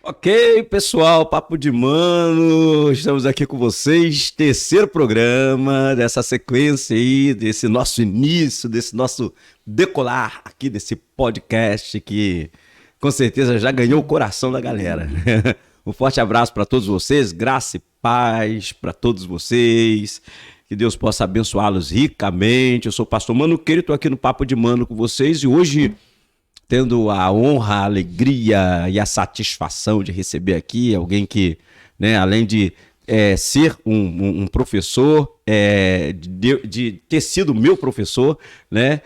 Ok, pessoal, Papo de Mano, estamos aqui com vocês, terceiro programa dessa sequência aí, desse nosso início, desse nosso decolar aqui desse podcast que com certeza já ganhou o coração da galera. Um forte abraço para todos vocês, graça e paz para todos vocês, que Deus possa abençoá-los ricamente. Eu sou o pastor Mano Queiro, estou aqui no Papo de Mano com vocês e hoje tendo a honra, a alegria e a satisfação de receber aqui alguém que, né, além de ser um professor, de ter sido meu professor, né,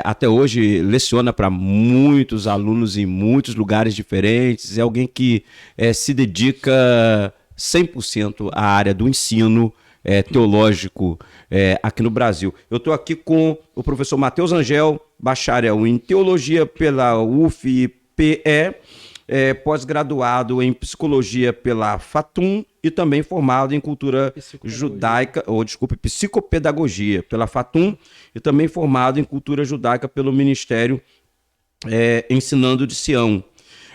até hoje leciona para muitos alunos em muitos lugares diferentes, é alguém que se dedica 100% à área do ensino teológico aqui no Brasil. Eu estou aqui com o professor Matheus Angel, bacharel em teologia pela UFPE, pós-graduado em psicologia pela FATUM e também formado em cultura judaica, psicopedagogia pela FATUM e também formado em cultura judaica pelo Ministério Ensinando de Sião.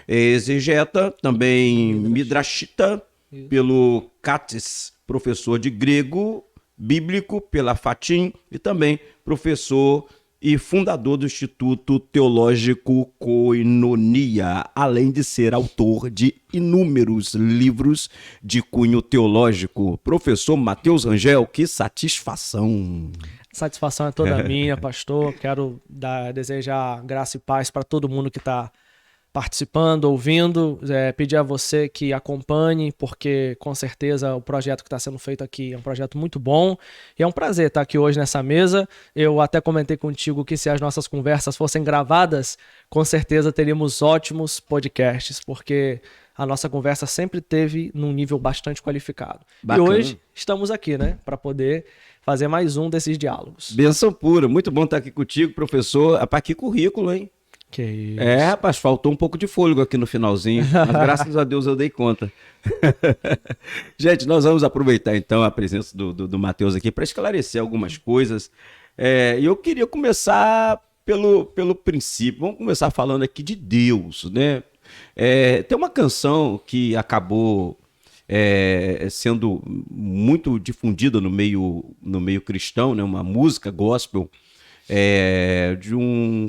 Exegeta, também midrashita pelo CATES, professor de grego bíblico pela FATIM e também professor e fundador do Instituto Teológico Koinonia, além de ser autor de inúmeros livros de cunho teológico. Professor Matheus Angel, que satisfação! Satisfação é toda minha, pastor. Quero desejar graça e paz para todo mundo que está participando, ouvindo, pedir a você que acompanhe, porque com certeza o projeto que está sendo feito aqui é um projeto muito bom e é um prazer estar aqui hoje nessa mesa. Eu até comentei contigo que se as nossas conversas fossem gravadas, com certeza teríamos ótimos podcasts, porque a nossa conversa sempre teve num nível bastante qualificado. Bacana. E hoje estamos aqui, né, para poder fazer mais um desses diálogos. Benção pura, muito bom estar aqui contigo, professor. Para que currículo, hein? Que isso. Rapaz, faltou um pouco de fôlego aqui no finalzinho, mas graças a Deus eu dei conta. Gente, nós vamos aproveitar então a presença do Matheus aqui para esclarecer algumas coisas. E eu queria começar pelo princípio, vamos começar falando aqui de Deus, né? Tem uma canção que acabou sendo muito difundida no meio cristão, né? Uma música gospel de um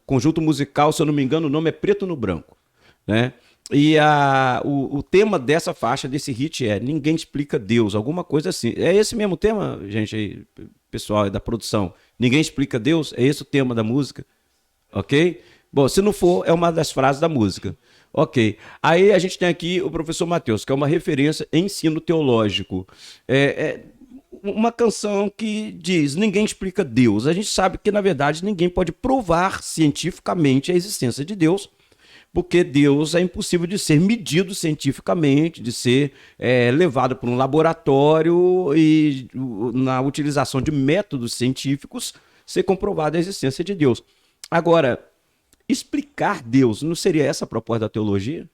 conjunto musical, se eu não me engano, o nome é Preto no Branco, né? E o tema dessa faixa, desse hit Ninguém Explica Deus, alguma coisa assim. É esse mesmo tema, gente, aí, pessoal da produção? Ninguém Explica Deus? É esse o tema da música? Ok? Bom, se não for, é uma das frases da música. Ok. Aí a gente tem aqui o professor Matheus, que é uma referência em ensino teológico. Uma canção que diz, ninguém explica Deus. A gente sabe que, na verdade, ninguém pode provar cientificamente a existência de Deus, porque Deus é impossível de ser medido cientificamente, de ser levado para um laboratório e, na utilização de métodos científicos, ser comprovada a existência de Deus. Agora, explicar Deus, não seria essa a proposta da teologia?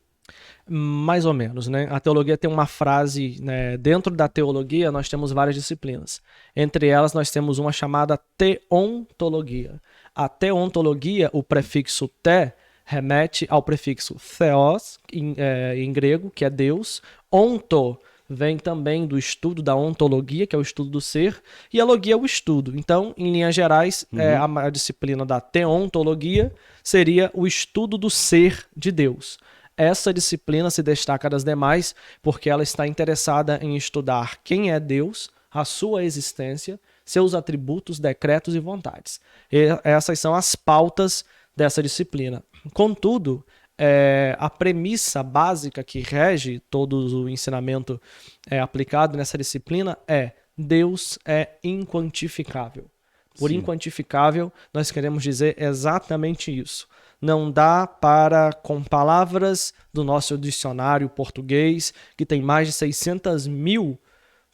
Mais ou menos, né? A teologia tem uma frase, né? Dentro da teologia nós temos várias disciplinas. Entre elas nós temos uma chamada teontologia. A teontologia, o prefixo te, remete ao prefixo theos, em grego, que é Deus. Onto vem também do estudo da ontologia, que é o estudo do ser, e a logia é o estudo. Então, em linhas gerais, a disciplina da teontologia seria o estudo do ser de Deus. Essa disciplina se destaca das demais porque ela está interessada em estudar quem é Deus, a sua existência, seus atributos, decretos e vontades. E essas são as pautas dessa disciplina. Contudo, a premissa básica que rege todo o ensinamento aplicado nessa disciplina é Deus é inquantificável. Por inquantificável, nós queremos dizer exatamente isso. Não dá para, com palavras do nosso dicionário português, que tem mais de 600.000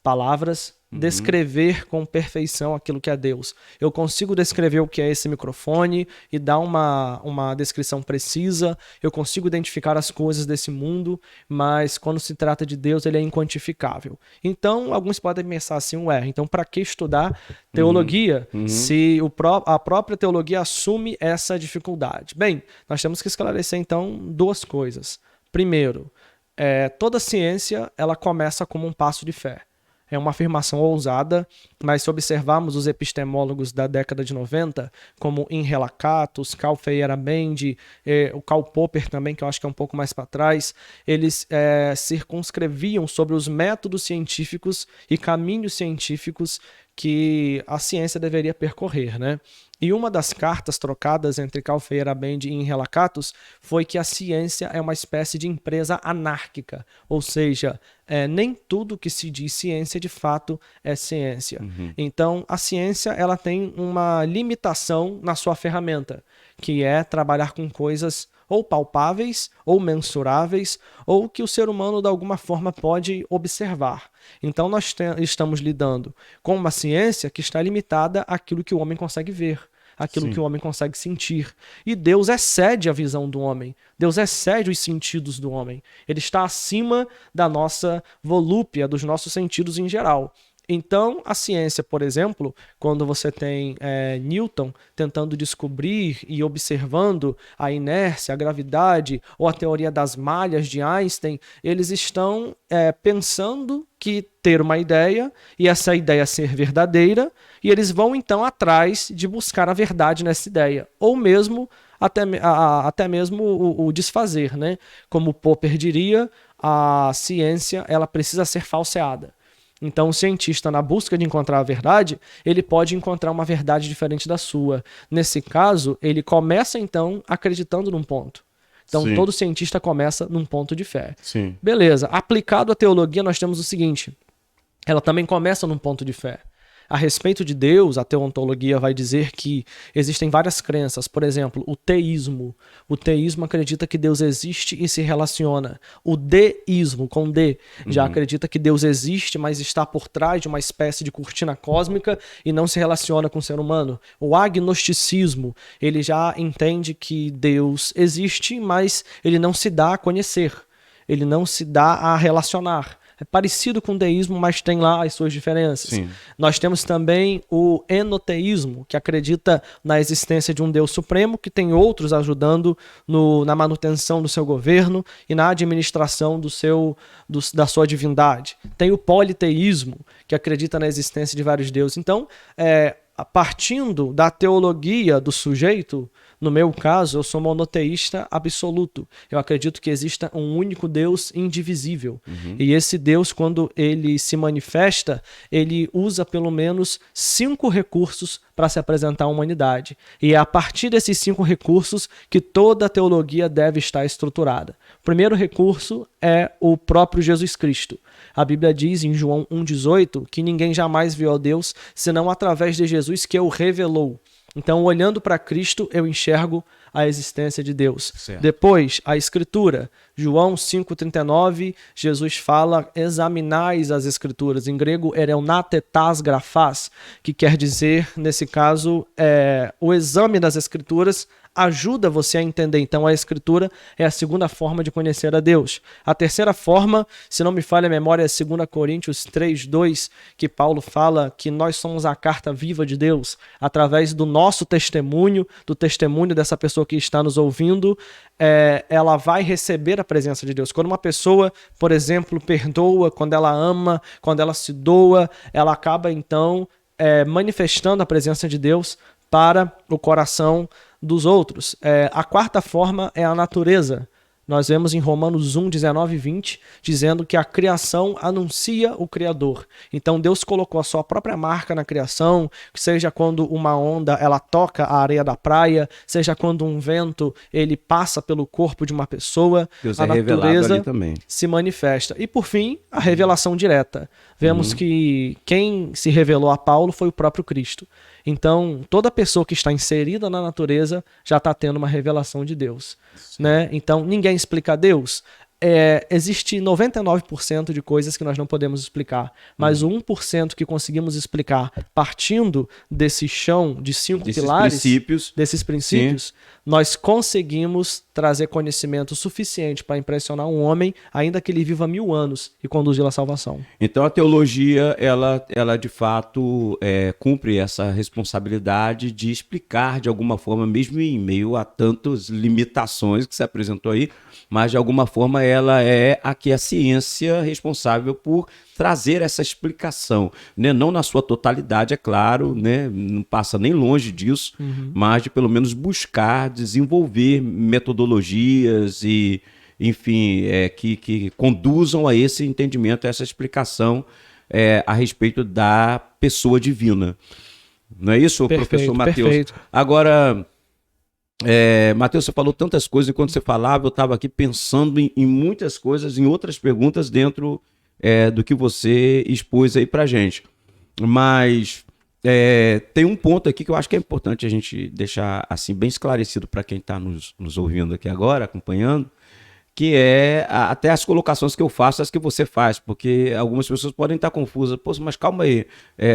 palavras, descrever com perfeição aquilo que é Deus. Eu consigo descrever o que é esse microfone e dar uma descrição precisa, eu consigo identificar as coisas desse mundo, mas quando se trata de Deus, ele é inquantificável. Então, alguns podem pensar assim, então para que estudar teologia se a própria teologia assume essa dificuldade? Bem, nós temos que esclarecer então duas coisas. Primeiro, toda ciência ela começa como um passo de fé. É uma afirmação ousada, mas se observarmos os epistemólogos da década de 90, como Imre Lakatos, Carl Feyerabend, o Karl Popper também, que eu acho que é um pouco mais para trás, eles circunscreviam sobre os métodos científicos e caminhos científicos que a ciência deveria percorrer, né? E uma das cartas trocadas entre Carl Feyerabend e Imre Lakatos foi que a ciência é uma espécie de empresa anárquica, ou seja, nem tudo que se diz ciência de fato é ciência. Então, a ciência ela tem uma limitação na sua ferramenta, que é trabalhar com coisas ou palpáveis, ou mensuráveis, ou que o ser humano de alguma forma pode observar. Então nós estamos lidando com uma ciência que está limitada àquilo que o homem consegue ver, aquilo que o homem consegue sentir. E Deus excede a visão do homem, Deus excede os sentidos do homem. Ele está acima da nossa volúpia, dos nossos sentidos em geral. Então, a ciência, por exemplo, quando você tem Newton tentando descobrir e observando a inércia, a gravidade ou a teoria das malhas de Einstein, eles estão pensando que ter uma ideia e essa ideia ser verdadeira, e eles vão então atrás de buscar a verdade nessa ideia, ou mesmo até mesmo o desfazer, né? Como Popper diria, a ciência ela precisa ser falseada. Então, o cientista, na busca de encontrar a verdade, ele pode encontrar uma verdade diferente da sua. Nesse caso, ele começa, então, acreditando num ponto. Então, todo cientista começa num ponto de fé. Beleza. Aplicado à teologia, nós temos o seguinte. Ela também começa num ponto de fé. A respeito de Deus, a teontologia vai dizer que existem várias crenças. Por exemplo, o teísmo. O teísmo acredita que Deus existe e se relaciona. O deísmo, com D, já acredita que Deus existe, mas está por trás de uma espécie de cortina cósmica e não se relaciona com o ser humano. O agnosticismo, ele já entende que Deus existe, mas ele não se dá a conhecer. Ele não se dá a relacionar. É parecido com o deísmo, mas tem lá as suas diferenças. Nós temos também o enoteísmo, que acredita na existência de um Deus supremo, que tem outros ajudando na manutenção do seu governo e na administração da sua divindade. Tem o politeísmo, que acredita na existência de vários deuses. Então, partindo da teologia do sujeito, no meu caso, eu sou monoteísta absoluto. Eu acredito que exista um único Deus indivisível. E esse Deus, quando ele se manifesta, ele usa pelo menos 5 recursos para se apresentar à humanidade. E é a partir desses 5 recursos que toda a teologia deve estar estruturada. O primeiro recurso é o próprio Jesus Cristo. A Bíblia diz em João 1,18 que ninguém jamais viu a Deus senão através de Jesus que o revelou. Então, olhando para Cristo, eu enxergo a existência de Deus. Depois, a Escritura. João 5,39, Jesus fala, examinais as Escrituras. Em grego, ereunatetas grafás, que quer dizer, nesse caso, o exame das Escrituras ajuda você a entender. Então, a Escritura é a segunda forma de conhecer a Deus. A terceira forma, se não me falha a memória, é 2 Coríntios 3:2, que Paulo fala que nós somos a carta viva de Deus. Através do nosso testemunho, do testemunho dessa pessoa que está nos ouvindo, ela vai receber a presença de Deus. Quando uma pessoa, por exemplo, perdoa, quando ela ama, quando ela se doa, ela acaba, então, manifestando a presença de Deus para o coração dos outros. A quarta forma é a natureza. Nós vemos em Romanos 1, 19 e 20, dizendo que a criação anuncia o Criador. Então Deus colocou a sua própria marca na criação, seja quando uma onda ela toca a areia da praia, seja quando um vento ele passa pelo corpo de uma pessoa, Deus a natureza ali também se manifesta. E por fim, a revelação direta. Vemos que quem se revelou a Paulo foi o próprio Cristo. Então, toda pessoa que está inserida na natureza já está tendo uma revelação de Deus. Né? Então, ninguém explica Deus. Existe 99% de coisas que nós não podemos explicar, mas o 1% que conseguimos explicar partindo desse chão de 5 pilares, desses princípios, nós conseguimos trazer conhecimento suficiente para impressionar um homem, ainda que ele viva 1000 anos, e conduzi-lo à salvação. Então a teologia, ela de fato cumpre essa responsabilidade de explicar de alguma forma, mesmo em meio a tantas limitações que se apresentou aí, mas de alguma forma ela é a ciência responsável por trazer essa explicação, né? Não na sua totalidade, é claro, né? Não passa nem longe disso, mas de pelo menos buscar desenvolver metodologias e, enfim, que conduzam a esse entendimento, a essa explicação a respeito da pessoa divina. Não é isso, Perfeito, professor Matheus? perfeito. Agora, Matheus, você falou tantas coisas, enquanto você falava, eu estava aqui pensando em muitas coisas, em outras perguntas dentro do que você expôs aí pra gente. Mas tem um ponto aqui que eu acho que é importante a gente deixar assim bem esclarecido para quem está nos ouvindo aqui agora, acompanhando, que até as colocações que eu faço, as que você faz, porque algumas pessoas podem estar confusas. Pô, mas calma aí,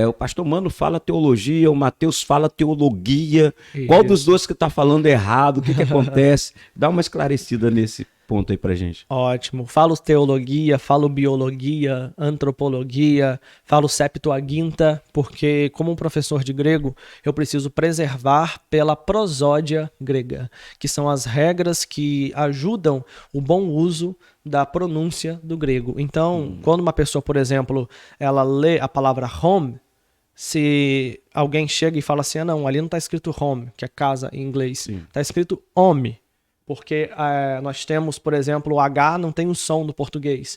o pastor Mano fala teologia, o Matheus fala teologia, qual dos dois que está falando errado, o que acontece? Dá uma esclarecida nesse ponto aí pra gente. Ótimo. Falo teologia, falo biologia, antropologia, falo Septuaginta, porque como um professor de grego, eu preciso preservar pela prosódia grega, que são as regras que ajudam o bom uso da pronúncia do grego. Então, quando uma pessoa, por exemplo, ela lê a palavra home, se alguém chega e fala assim, não, ali não está escrito home, que é casa em inglês, está escrito home. Porque nós temos, por exemplo, o H não tem o som no português.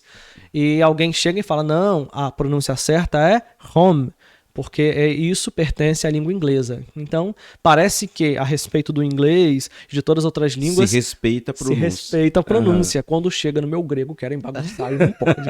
E alguém chega e fala, não, a pronúncia certa é home, porque isso pertence à língua inglesa. Então, parece que a respeito do inglês, de todas as outras línguas... Se respeita a pronúncia. Se respeita a pronúncia. Quando chega no meu grego, querem bagunçar, não pode.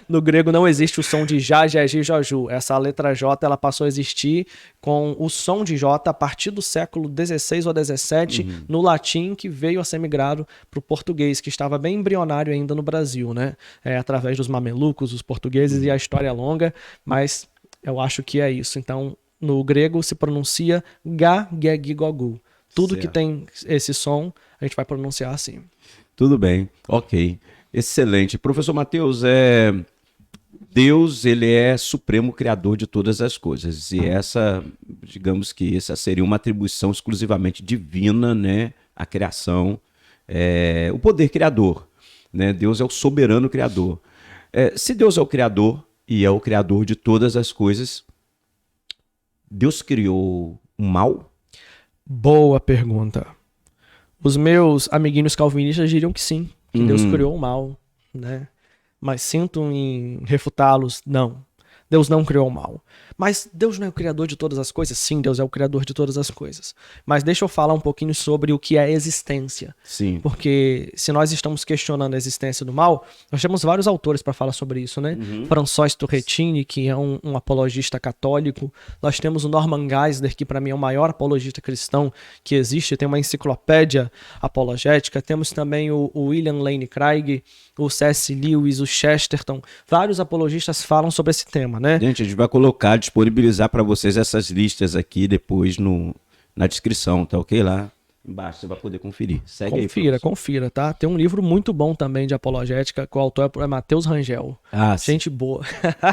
No grego não existe o som de já, ji, joju. Essa letra J, ela passou a existir com o som de J a partir do século XVI ou XVII, no latim, que veio a ser migrado para o português, que estava bem embrionário ainda no Brasil, né? Através dos mamelucos, os portugueses, e a história é longa, mas eu acho que é isso. Então, no grego se pronuncia ga, ge, gi, gogu. Tudo que tem esse som, a gente vai pronunciar assim. Tudo bem, ok. Excelente. Professor Matheus, Deus, ele é supremo criador de todas as coisas. E digamos que essa seria uma atribuição exclusivamente divina, né? A criação, o poder criador, né? Deus é o soberano criador. Se Deus é o criador e é o criador de todas as coisas, Deus criou o mal? Boa pergunta. Os meus amiguinhos calvinistas diriam que sim, que Deus criou o mal, né? Mas sinto em refutá-los, não. Deus não criou o mal. Mas Deus não é o criador de todas as coisas? Sim, Deus é o criador de todas as coisas. Mas deixa eu falar um pouquinho sobre o que é existência. Sim. Porque se nós estamos questionando a existência do mal, nós temos vários autores para falar sobre isso, né? François Turretini, que é um apologista católico. Nós temos o Norman Geisler, que para mim é o maior apologista cristão que existe. Tem uma enciclopédia apologética. Temos também o William Lane Craig, o C.S. Lewis, o Chesterton. Vários apologistas falam sobre esse tema, né? Gente, a gente vai disponibilizar para vocês essas listas aqui depois na descrição, tá ok? Lá embaixo você vai poder conferir. Segue aí. Confira, tá? Tem um livro muito bom também de apologética, que o autor é Matheus Rangel. Gente boa.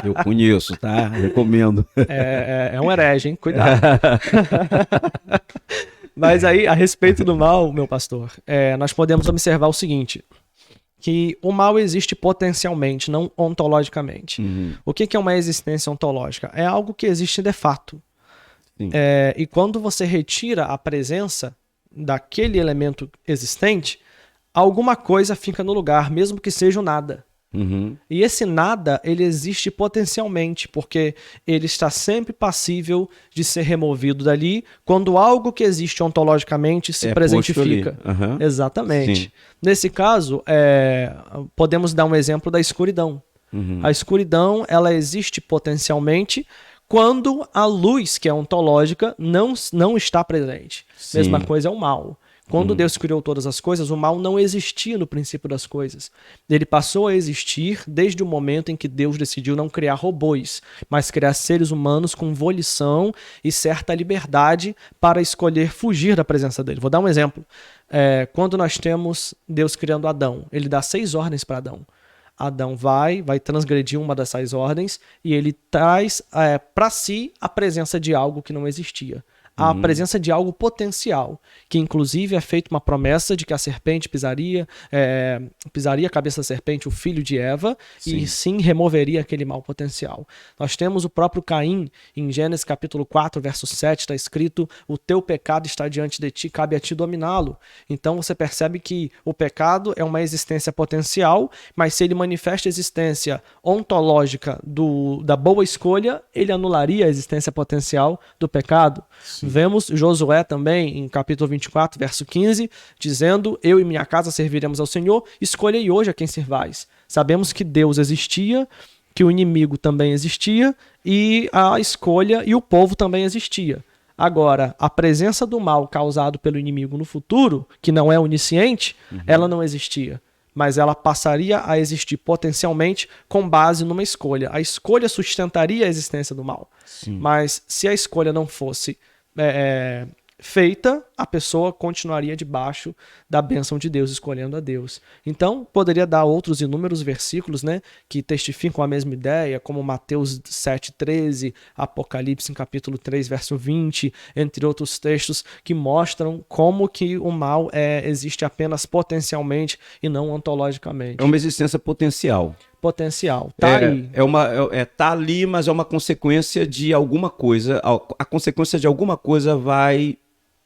Eu conheço, tá? Recomendo. É um herege, hein? Cuidado. Mas aí, a respeito do mal, meu pastor, nós podemos observar o seguinte, que o mal existe potencialmente, não ontologicamente. O que é uma existência ontológica? É algo que existe de fato. E quando você retira a presença daquele elemento existente, alguma coisa fica no lugar, mesmo que seja o nada. E esse nada, ele existe potencialmente, porque ele está sempre passível de ser removido dali quando algo que existe ontologicamente se presentifica. Exatamente. Sim. Nesse caso, podemos dar um exemplo da escuridão. A escuridão, ela existe potencialmente quando a luz, que é ontológica, não está presente. Sim. Mesma coisa é o mal. Quando Deus criou todas as coisas, o mal não existia no princípio das coisas. Ele passou a existir desde o momento em que Deus decidiu não criar robôs, mas criar seres humanos com volição e certa liberdade para escolher fugir da presença dele. Vou dar um exemplo. Quando nós temos Deus criando Adão, ele dá 6 ordens para Adão. Adão vai transgredir uma dessas ordens e ele traz para si a presença de algo que não existia. A presença de algo potencial, que inclusive é feita uma promessa de que a serpente pisaria a cabeça da serpente, o filho de Eva, e sim removeria aquele mal potencial. Nós temos o próprio Caim, em Gênesis capítulo 4, verso 7, está escrito: o teu pecado está diante de ti, cabe a ti dominá-lo. Então você percebe que o pecado é uma existência potencial, mas se ele manifesta a existência ontológica da boa escolha, ele anularia a existência potencial do pecado. Vemos Josué também, em capítulo 24, verso 15, dizendo: eu e minha casa serviremos ao Senhor, escolhei hoje a quem servais. Sabemos que Deus existia, que o inimigo também existia, e a escolha e o povo também existia. Agora, a presença do mal causado pelo inimigo no futuro, que não é onisciente, ela não existia. Mas ela passaria a existir potencialmente com base numa escolha. A escolha sustentaria a existência do mal. Mas se a escolha não fosse feita, a pessoa continuaria debaixo da bênção de Deus, escolhendo a Deus. Então, poderia dar outros inúmeros versículos, né, que testificam a mesma ideia, como Mateus 7,13, Apocalipse em capítulo 3, verso 20, entre outros textos que mostram como que o mal existe apenas potencialmente e não ontologicamente. É uma existência potencial. Tá aí. Tá ali, mas é uma consequência de alguma coisa. A consequência de alguma coisa vai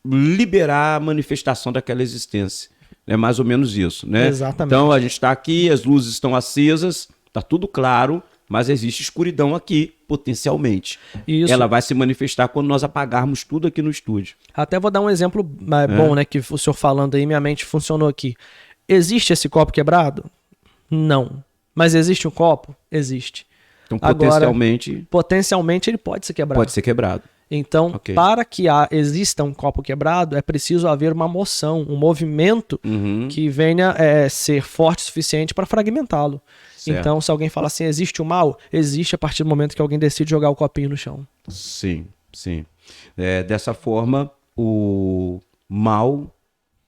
liberar a manifestação daquela existência. É mais ou menos isso, né? Exatamente. Então a gente está aqui, as luzes estão acesas, tá tudo claro, mas existe escuridão aqui, potencialmente. Isso. Ela vai se manifestar quando nós apagarmos tudo aqui no estúdio. Até vou dar um exemplo bom, né? Que o senhor falando aí, minha mente funcionou aqui. Existe esse copo quebrado? Não. Mas existe um copo? Existe. Então, potencialmente ele pode ser quebrado. Pode ser quebrado. Então, para que exista um copo quebrado, é preciso haver uma moção, um movimento que venha ser forte o suficiente para fragmentá-lo. Certo. Então, se alguém fala assim, existe o mal? Existe a partir do momento que alguém decide jogar o copinho no chão. Sim. Dessa forma, o mal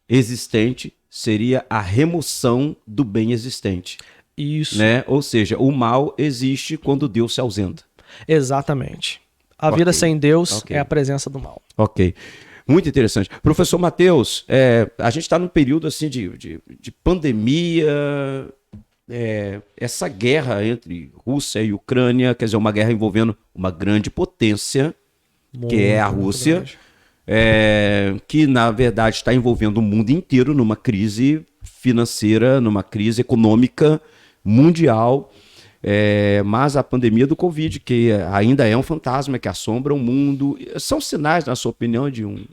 existente seria a remoção do bem existente. Isso. Né? Ou seja, o mal existe quando Deus se ausenta. Exatamente. A vida sem Deus é a presença do mal. Ok. Muito interessante. Professor Matheus, a gente está num período assim, de pandemia, essa guerra entre Rússia e Ucrânia, quer dizer, uma guerra envolvendo uma grande potência, que é a Rússia, que na verdade está envolvendo o mundo inteiro numa crise financeira, numa crise econômica mundial, mas a pandemia do Covid, que ainda é um fantasma que assombra o mundo, são sinais, na sua opinião, de um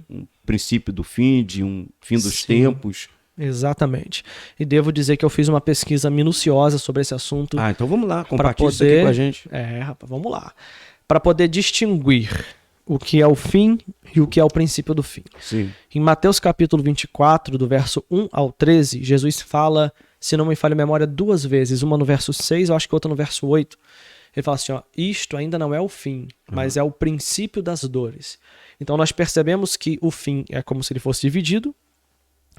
princípio do fim, de um fim dos tempos? Exatamente. E devo dizer que eu fiz uma pesquisa minuciosa sobre esse assunto. Então vamos lá, compartilha isso aqui com a gente. Rapaz, vamos lá. Para poder distinguir o que é o fim e o que é o princípio do fim. Sim. Em Mateus capítulo 24, do verso 1 ao 13, Jesus fala, se não me falha a memória, 2 vezes, uma no verso 6, eu acho que outra no verso 8. Ele fala assim, isto ainda não é o fim, mas é o princípio das dores. Então nós percebemos que o fim é como se ele fosse dividido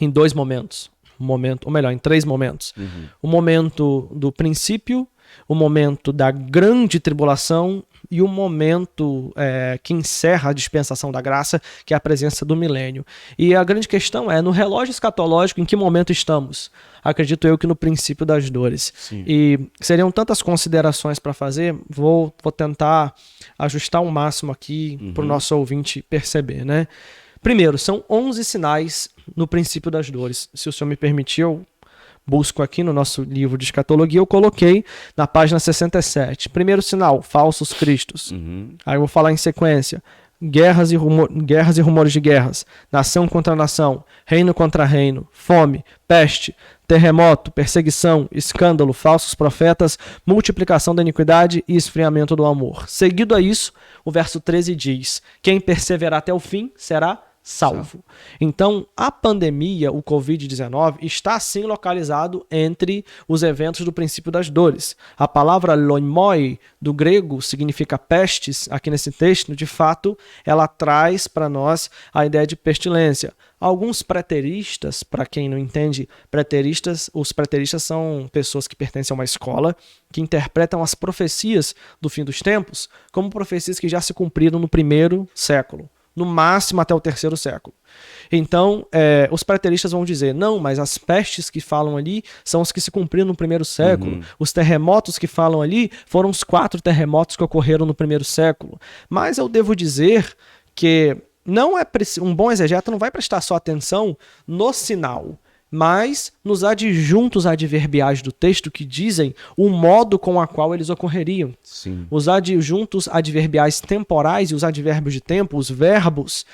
em 2 momentos. Em 3 momentos. O momento do princípio, o momento da grande tribulação e o momento que encerra a dispensação da graça, que é a presença do milênio. E a grande questão no relógio escatológico, em que momento estamos? Acredito eu que no princípio das dores. Sim. E seriam tantas considerações para fazer, vou tentar ajustar o máximo aqui para o nosso ouvinte perceber, né? Primeiro, são 11 sinais no princípio das dores. Se o senhor me permitir, eu busco aqui no nosso livro de escatologia, eu coloquei na página 67. Primeiro sinal, falsos cristos. Aí eu vou falar em sequência. Guerras e rumores de guerras. Nação contra nação. Reino contra reino. Fome, peste, terremoto, perseguição, escândalo, falsos profetas, multiplicação da iniquidade e esfriamento do amor. Seguido a isso, o verso 13 diz, quem perseverar até o fim será salvo. Então, a pandemia, o Covid-19, está sim localizado entre os eventos do princípio das dores. A palavra loimoi, do grego, significa pestes, aqui nesse texto, de fato, ela traz para nós a ideia de pestilência. Alguns preteristas, para quem não entende, os preteristas são pessoas que pertencem a uma escola que interpretam as profecias do fim dos tempos como profecias que já se cumpriram no primeiro século, no máximo até o terceiro século. Então, os preteristas vão dizer, não, mas as pestes que falam ali são os que se cumpriram no primeiro século. Os terremotos que falam ali foram os 4 terremotos que ocorreram no primeiro século. Mas eu devo dizer que não é um bom exegeta não vai prestar só atenção no sinal, mas nos adjuntos adverbiais do texto que dizem o modo com a qual eles ocorreriam. Sim. Os adjuntos adverbiais temporais e os advérbios de tempo, os verbos,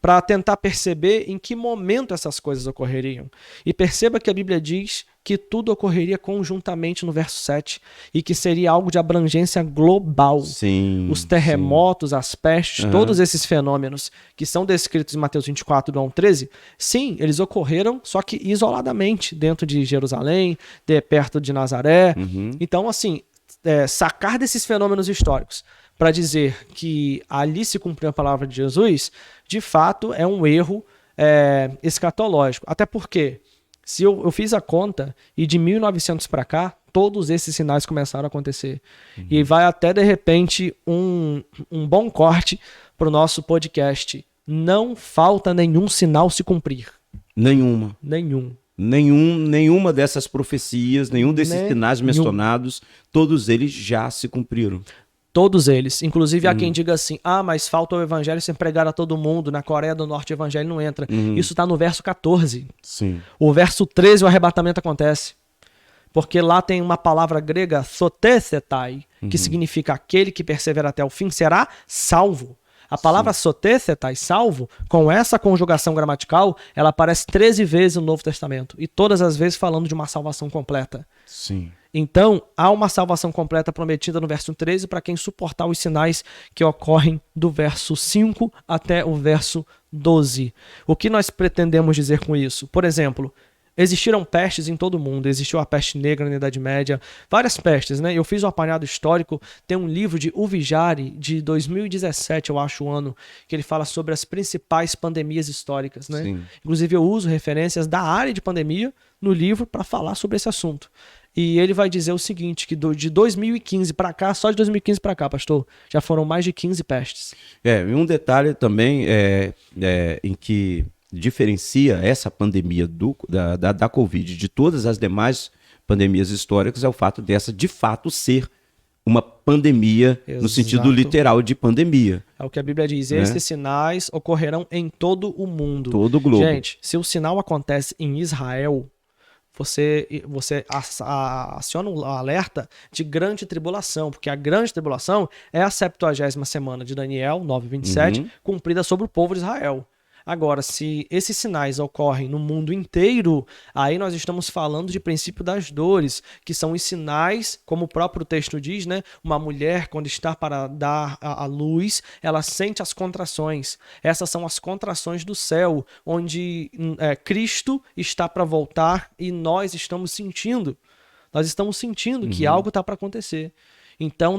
para tentar perceber em que momento essas coisas ocorreriam. E perceba que a Bíblia diz que tudo ocorreria conjuntamente no verso 7 e que seria algo de abrangência global. Sim, os terremotos, as pestes, todos esses fenômenos que são descritos em Mateus 24, do 1 ao 13, sim, eles ocorreram, só que isoladamente, dentro de Jerusalém, perto de Nazaré. Então, assim, sacar desses fenômenos históricos para dizer que ali se cumpriu a palavra de Jesus, de fato é um erro escatológico. Até porque, se eu fiz a conta, e de 1900 para cá, todos esses sinais começaram a acontecer. E vai até, de repente, um bom corte para o nosso podcast. Não falta nenhum sinal se cumprir. Nenhuma. Nenhuma dessas profecias, nenhum desses sinais mencionados, todos eles já se cumpriram. Todos eles. Inclusive há quem diga assim, mas falta o evangelho ser pregado a todo mundo. Na Coreia do Norte o evangelho não entra. Isso está no verso 14. Sim. O verso 13 o arrebatamento acontece. Porque lá tem uma palavra grega, sotesetai, que significa aquele que persevera até o fim será salvo. A palavra sotesetai, salvo, com essa conjugação gramatical, ela aparece 13 vezes no Novo Testamento. E todas as vezes falando de uma salvação completa. Sim. Então, há uma salvação completa prometida no verso 13 para quem suportar os sinais que ocorrem do verso 5 até o verso 12. O que nós pretendemos dizer com isso? Por exemplo, existiram pestes em todo o mundo. Existiu a peste negra na Idade Média, várias pestes, né? Eu fiz um apanhado histórico, tem um livro de Uvijari, de 2017, eu acho o ano, que ele fala sobre as principais pandemias históricas, né? Sim. Inclusive eu uso referências da área de pandemia no livro para falar sobre esse assunto. E ele vai dizer o seguinte, que de 2015 para cá, só de 2015 para cá, pastor, já foram mais de 15 pestes. E um detalhe também em que diferencia essa pandemia da Covid de todas as demais pandemias históricas é o fato dessa, de fato, ser uma pandemia. Exato. No sentido literal de pandemia. É o que a Bíblia diz, esses sinais ocorrerão em todo o mundo. Todo o globo. Gente, se o sinal acontece em Israel, você aciona um alerta de grande tribulação, porque a grande tribulação é a 70ª semana de Daniel 9:27, cumprida sobre o povo de Israel. Agora, se esses sinais ocorrem no mundo inteiro, aí nós estamos falando de princípio das dores, que são os sinais, como o próprio texto diz, né? Uma mulher, quando está para dar a luz, ela sente as contrações. Essas são as contrações do céu, onde Cristo está para voltar e nós estamos sentindo. Nós estamos sentindo que algo está para acontecer. Então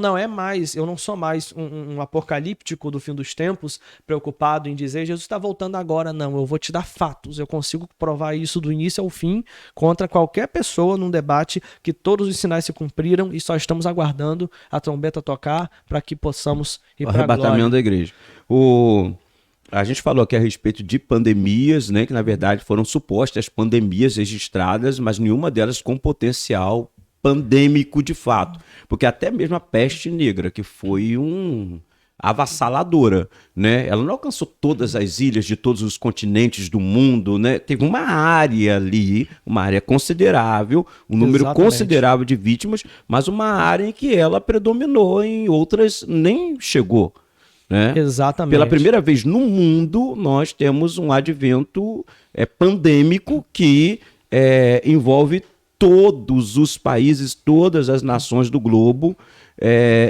eu não sou mais um apocalíptico do fim dos tempos, preocupado em dizer, Jesus está voltando agora. Não, eu vou te dar fatos, eu consigo provar isso do início ao fim, contra qualquer pessoa num debate que todos os sinais se cumpriram e só estamos aguardando a trombeta tocar para que possamos ir para a glória. Arrebatamento da igreja. A gente falou aqui a respeito de pandemias, né, que na verdade foram supostas pandemias registradas, mas nenhuma delas com potencial pandêmico de fato, porque até mesmo a peste negra, que foi avassaladora, né? Ela não alcançou todas as ilhas de todos os continentes do mundo, né? Teve uma área ali, uma área considerável, um número considerável de vítimas, mas uma área em que ela predominou, em outras nem chegou, né? Exatamente. Pela primeira vez no mundo, nós temos um advento pandêmico que envolve todos os países, todas as nações do globo,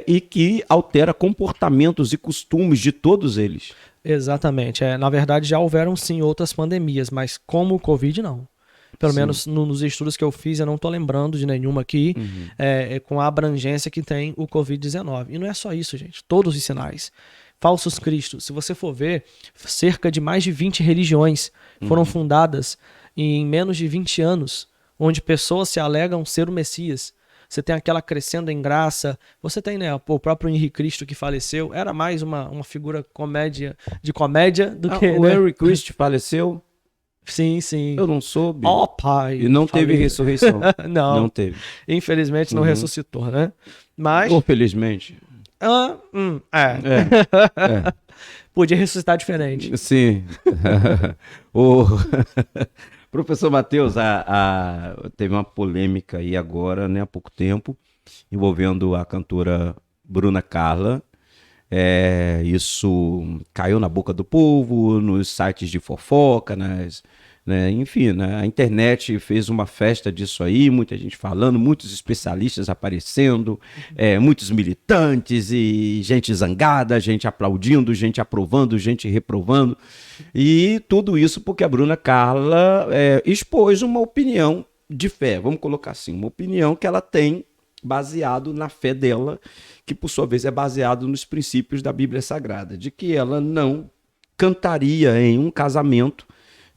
e que altera comportamentos e costumes de todos eles. Exatamente. Na verdade, já houveram sim outras pandemias, mas como o Covid, não. Pelo menos nos estudos que eu fiz, eu não estou lembrando de nenhuma aqui com a abrangência que tem o Covid-19. E não é só isso, gente. Todos os sinais. Falsos cristos. Se você for ver, cerca de mais de 20 religiões foram fundadas em menos de 20 anos, onde pessoas se alegam ser o Messias. Você tem aquela crescendo em graça. Você tem, né, o próprio Henrique Cristo que faleceu. Era mais uma figura de comédia do que... O Henry Cristo faleceu? Sim, sim. Eu não soube. Ó, pai. E não teve ressurreição. Não teve. Infelizmente não ressuscitou, né? Mas... Ou felizmente. Podia ressuscitar diferente. Sim. O professor Matheus, teve uma polêmica aí agora, né, há pouco tempo, envolvendo a cantora Bruna Carla. Isso caiu na boca do povo, nos sites de fofoca, enfim, né, a internet fez uma festa disso aí, muita gente falando, muitos especialistas aparecendo, muitos militantes e gente zangada, gente aplaudindo, gente aprovando, gente reprovando, e tudo isso porque a Bruna Carla expôs uma opinião de fé, vamos colocar assim, uma opinião que ela tem baseado na fé dela, que por sua vez é baseado nos princípios da Bíblia Sagrada, de que ela não cantaria em um casamento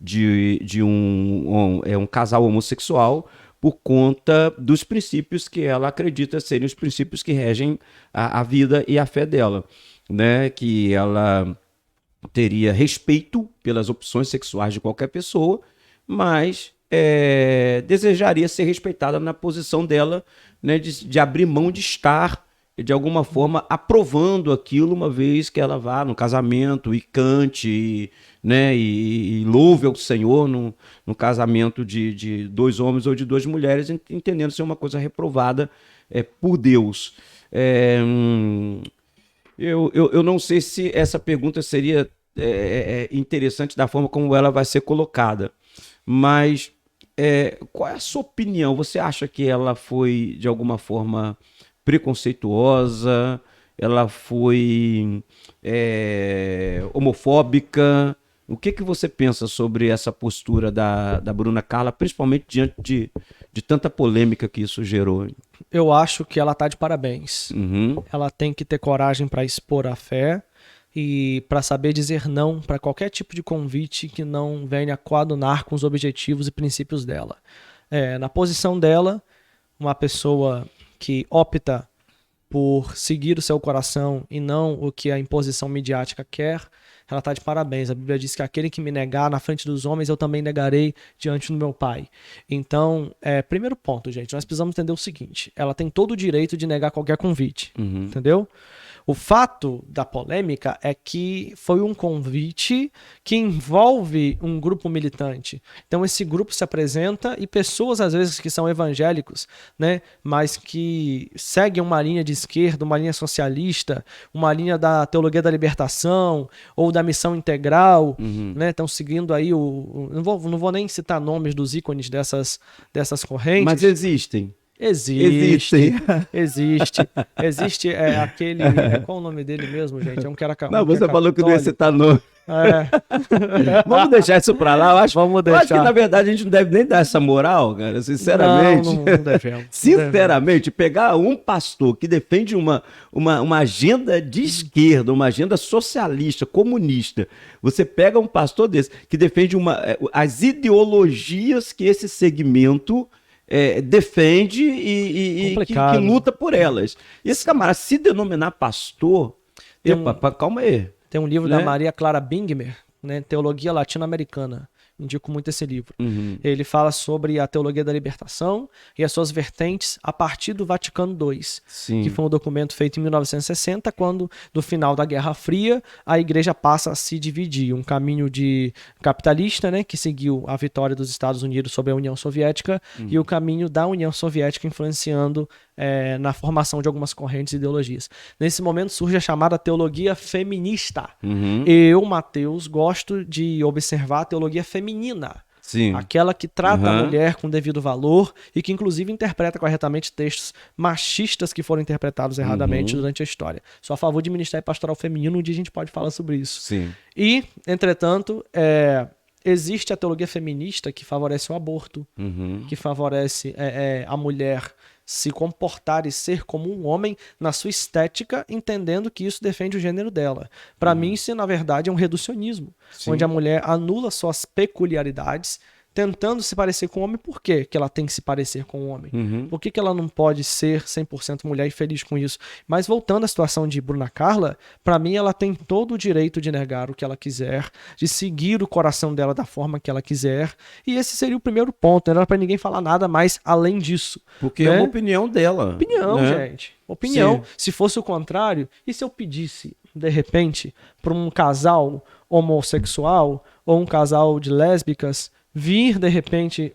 de um casal homossexual por conta dos princípios que ela acredita serem os princípios que regem a vida e a fé dela, né? Que ela teria respeito pelas opções sexuais de qualquer pessoa, mas desejaria ser respeitada na posição dela, né, de abrir mão de estar, de alguma forma, aprovando aquilo, uma vez que ela vá no casamento e cante, né, e louve ao Senhor no casamento de dois homens ou de duas mulheres, entendendo ser uma coisa reprovada por Deus. Eu não sei se essa pergunta seria interessante da forma como ela vai ser colocada, mas qual é a sua opinião? Você acha que ela foi, de alguma forma, preconceituosa? Ela foi homofóbica? O que você pensa sobre essa postura da Bruna Carla, principalmente diante de tanta polêmica que isso gerou? Eu acho que ela tá de parabéns. Uhum. Ela tem que ter coragem para expor a fé e para saber dizer não para qualquer tipo de convite que não venha coadunar com os objetivos e princípios dela. Na posição dela, uma pessoa que opta por seguir o seu coração e não o que a imposição midiática quer, ela está de parabéns. A Bíblia diz que aquele que me negar na frente dos homens, eu também negarei diante do meu Pai. Então, primeiro ponto, gente, nós precisamos entender o seguinte: ela tem todo o direito de negar qualquer convite, entendeu? O fato da polêmica é que foi um convite que envolve um grupo militante. Então esse grupo se apresenta e pessoas, às vezes, que são evangélicos, né, mas que seguem uma linha de esquerda, uma linha socialista, uma linha da teologia da libertação ou da missão integral, né, estão seguindo aí não vou nem citar nomes dos ícones dessas correntes. Mas existem. Existe aquele... qual o nome dele mesmo, gente? É um que era... Não, você falou que não ia citar nome. Vamos deixar isso pra lá. Eu acho que, na verdade, a gente não deve nem dar essa moral, cara, sinceramente. Não devemos. Sinceramente, pegar um pastor que defende uma agenda de esquerda, uma agenda socialista, comunista, você pega um pastor desse que defende as ideologias que esse segmento defende e que luta por elas. E esse camarada se denominar pastor... calma aí. Tem um livro da Maria Clara Bingmer, né, Teologia Latino-Americana. Indico muito esse livro. Ele fala sobre a teologia da libertação e as suas vertentes a partir do Vaticano II, que foi um documento feito em 1960, quando, no final da Guerra Fria, a igreja passa a se dividir. Um caminho de capitalista, né, que seguiu a vitória dos Estados Unidos sobre a União Soviética, e o caminho da União Soviética influenciando na formação de algumas correntes e ideologias. Nesse momento surge a chamada teologia feminista. Eu, Matheus, gosto de observar a teologia feminina. Sim. Aquela que trata a Aham. mulher com devido valor e que, inclusive, interpreta corretamente textos machistas que foram interpretados erradamente Uhum. durante a história. Sou a favor de ministério pastoral feminino, um dia a gente pode falar sobre isso. Sim. E, entretanto, existe a teologia feminista que favorece o aborto, Uhum. que favorece a mulher se comportar e ser como um homem na sua estética, entendendo que isso defende o gênero dela. Para mim, isso, na verdade, é um reducionismo, Sim. onde a mulher anula suas peculiaridades, tentando se parecer com o homem. Por quê que ela tem que se parecer com o homem? Uhum. Por que que ela não pode ser 100% mulher e feliz com isso? Mas voltando à situação de Bruna Carla, para mim ela tem todo o direito de negar o que ela quiser, de seguir o coração dela da forma que ela quiser, e esse seria o primeiro ponto. Não era para ninguém falar nada mais além disso. Porque né? é uma opinião dela. Opinião, né? gente. Opinião. Sim. Se fosse o contrário, e se eu pedisse, de repente, para um casal homossexual ou um casal de lésbicas vir, de repente,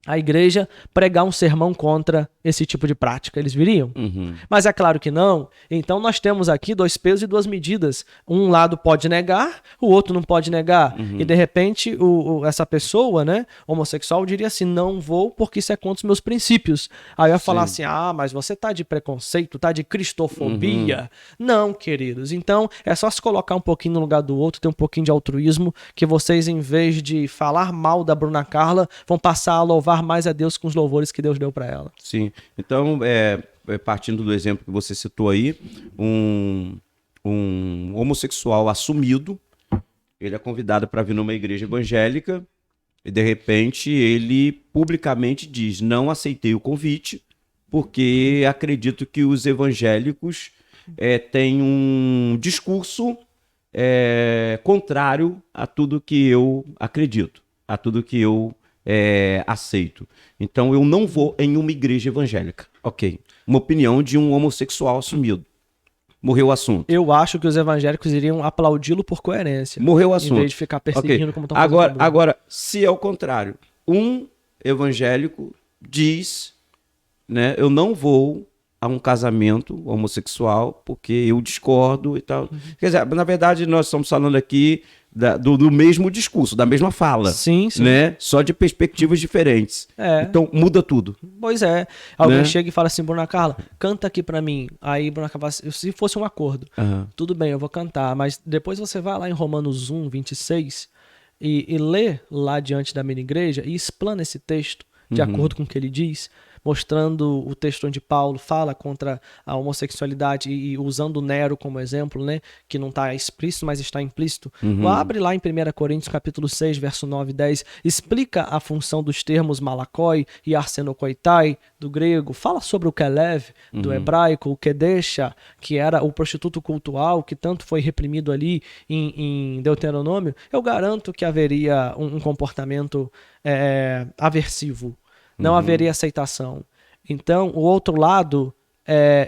à igreja pregar um sermão contra esse tipo de prática? Eles viriam? Uhum. Mas é claro que não. Então nós temos aqui 2 pesos e 2 medidas. Um lado pode negar, o outro não pode negar. E de repente essa pessoa, né, homossexual, diria assim: não vou porque isso é contra os meus princípios. Aí eu ia falar assim: ah, mas você tá de preconceito, tá de cristofobia. Não, queridos. Então é só se colocar um pouquinho no lugar do outro, ter um pouquinho de altruísmo, que vocês, em vez de falar mal da Bruna Carla, vão passar a louvar mais a Deus com os louvores que Deus deu para ela. Sim. Então, partindo do exemplo que você citou aí, um homossexual assumido, ele é convidado para vir numa igreja evangélica e, de repente, ele publicamente diz: não aceitei o convite porque acredito que os evangélicos têm um discurso contrário a tudo que eu acredito, a tudo que eu aceito. Então eu não vou em uma igreja evangélica. Ok. Uma opinião de um homossexual assumido. Morreu o assunto. Eu acho que os evangélicos iriam aplaudi-lo por coerência. Morreu o assunto. Em vez de ficar perseguindo Ok. como estão fazendo. Agora, se é o contrário, um evangélico diz, né, eu não vou a um casamento homossexual porque eu discordo e tal. Quer dizer, na verdade, nós estamos falando aqui do mesmo discurso, da mesma fala. Sim, sim. Né? Só de perspectivas diferentes. Então, muda tudo. Pois é. Alguém Né? chega e fala assim: Bruna Carla, canta aqui pra mim. Aí Bruna Carla fala assim, se fosse um acordo, tudo bem, eu vou cantar, mas depois você vai lá em Romanos 1, 26 e lê lá diante da minha igreja e explana esse texto de acordo com o que ele diz, mostrando o texto onde Paulo fala contra a homossexualidade e usando Nero como exemplo, né, que não está explícito, mas está implícito. Abre lá em 1 Coríntios capítulo 6, verso 9 e 10, explica a função dos termos malakoi e arsenokoitai, do grego, fala sobre o kelev, do hebraico, o kedesha, que era o prostituto cultual, que tanto foi reprimido ali em Deuteronômio. Eu garanto que haveria um comportamento aversivo. Não haveria aceitação. Então, o outro lado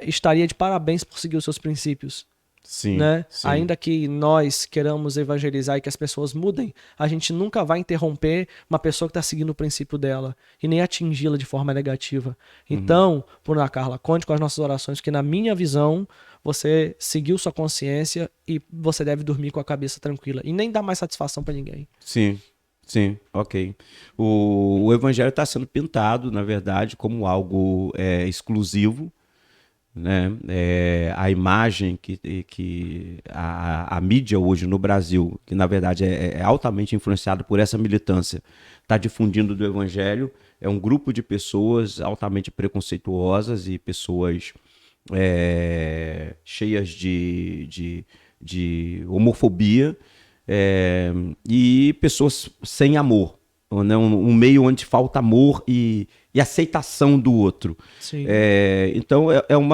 estaria de parabéns por seguir os seus princípios. Sim, Né? sim. Ainda que nós queiramos evangelizar e que as pessoas mudem, a gente nunca vai interromper uma pessoa que está seguindo o princípio dela e nem atingi-la de forma negativa. Então, Bruna Carla, conte com as nossas orações, que na minha visão, você seguiu sua consciência e você deve dormir com a cabeça tranquila e nem dar mais satisfação para ninguém. Sim. Sim, ok. O evangelho está sendo pintado, na verdade, como algo exclusivo, né? A imagem que a mídia hoje no Brasil, que na verdade é altamente influenciada por essa militância, está difundindo do evangelho, é um grupo de pessoas altamente preconceituosas e pessoas cheias de homofobia, e pessoas sem amor, né? Um meio onde falta amor e aceitação do outro. Sim. Então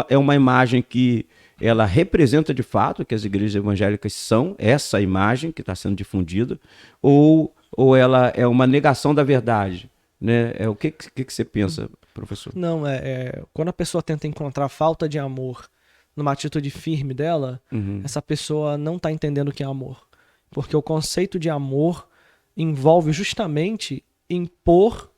é uma imagem que ela representa de fato que as igrejas evangélicas são essa imagem que está sendo difundida, ou ela é uma negação da verdade, né? O que você pensa, professor? Não, quando a pessoa tenta encontrar falta de amor numa atitude firme dela, essa pessoa não está entendendo o que é amor. Porque o conceito de amor envolve justamente impor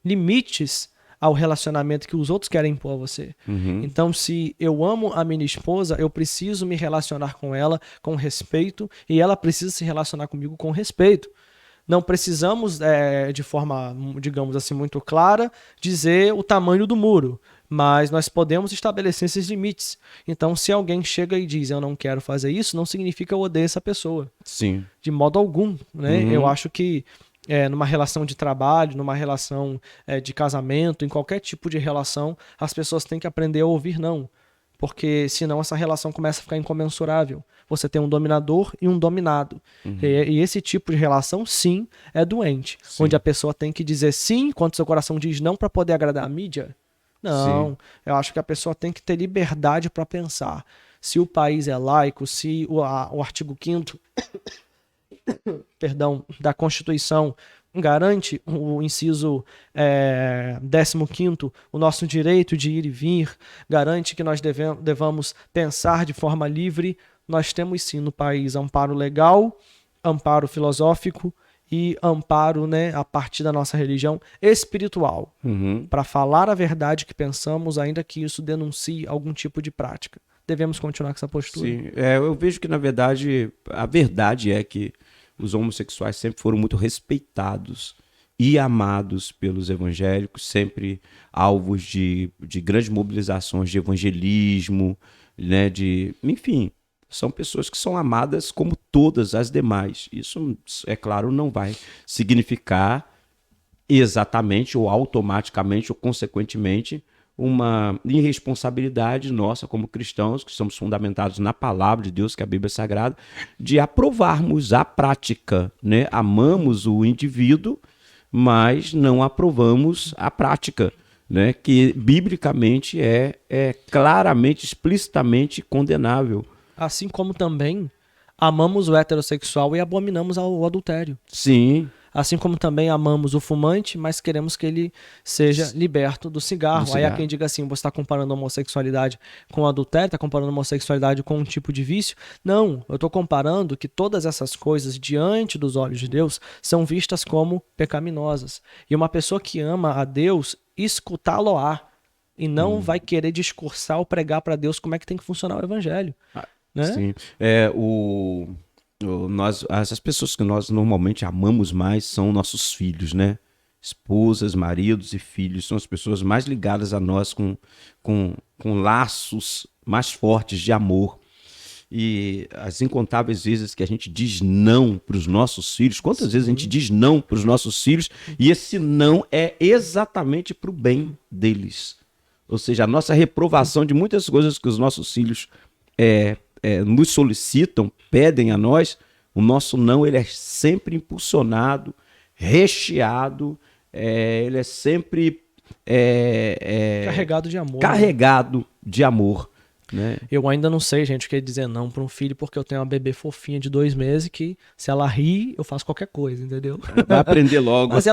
limites ao relacionamento que os outros querem impor a você. Então, se eu amo a minha esposa, eu preciso me relacionar com ela com respeito e ela precisa se relacionar comigo com respeito. Não precisamos, de forma, digamos assim, muito clara, dizer o tamanho do muro, mas nós podemos estabelecer esses limites. Então, se alguém chega e diz, eu não quero fazer isso, não significa eu odeio essa pessoa. Sim. De modo algum, né? Uhum. Eu acho que numa relação de trabalho, numa relação de casamento, em qualquer tipo de relação, as pessoas têm que aprender a ouvir não. Porque senão essa relação começa a ficar incomensurável. Você tem um dominador e um dominado. E esse tipo de relação, sim, é doente. Sim. Onde a pessoa tem que dizer sim, enquanto seu coração diz não para poder agradar a mídia. Não, eu acho que a pessoa tem que ter liberdade para pensar. Se o país é laico, se o artigo 5º perdão, da Constituição garante o inciso 15º, o nosso direito de ir e vir, garante que nós devamos pensar de forma livre. Nós temos sim no país amparo legal, amparo filosófico e amparo, né, a partir da nossa religião espiritual, para falar a verdade que pensamos, ainda que isso denuncie algum tipo de prática. Devemos continuar com essa postura. Sim, eu vejo que, na verdade, a verdade é que os homossexuais sempre foram muito respeitados e amados pelos evangélicos, sempre alvos de grandes mobilizações de evangelismo, né, enfim, são pessoas que são amadas como todas as demais. Isso, é claro, não vai significar exatamente ou automaticamente ou consequentemente uma irresponsabilidade nossa como cristãos, que somos fundamentados na palavra de Deus, que é a Bíblia é Sagrada, de aprovarmos a prática, né? Amamos o indivíduo, mas não aprovamos a prática, né? Que biblicamente é claramente, explicitamente condenável. Assim como também amamos o heterossexual e abominamos o adultério. Sim. Assim como também amamos o fumante, mas queremos que ele seja liberto do cigarro. Aí há quem diga assim, você está comparando a homossexualidade com o adultério, está comparando a homossexualidade com um tipo de vício. Não, eu estou comparando que todas essas coisas, diante dos olhos de Deus, são vistas como pecaminosas. E uma pessoa que ama a Deus, escutá-lo-á, e não vai querer discursar ou pregar para Deus como é que tem que funcionar o evangelho. Né? Sim. As pessoas que nós normalmente amamos mais são nossos filhos, né? Esposas, maridos e filhos são as pessoas mais ligadas a nós com laços mais fortes de amor. E as incontáveis vezes que a gente diz não para os nossos filhos, quantas vezes a gente diz não para os nossos filhos e esse não é exatamente para o bem deles. Ou seja, a nossa reprovação de muitas coisas que os nossos filhos nos solicitam, pedem a nós, o nosso não ele é sempre impulsionado, recheado, ele é sempre carregado de amor. Carregado de amor. Né? Eu ainda não sei, gente, o que é dizer não para um filho, porque eu tenho uma bebê fofinha de 2 meses que, se ela rir, eu faço qualquer coisa, entendeu? Vai aprender logo. Mas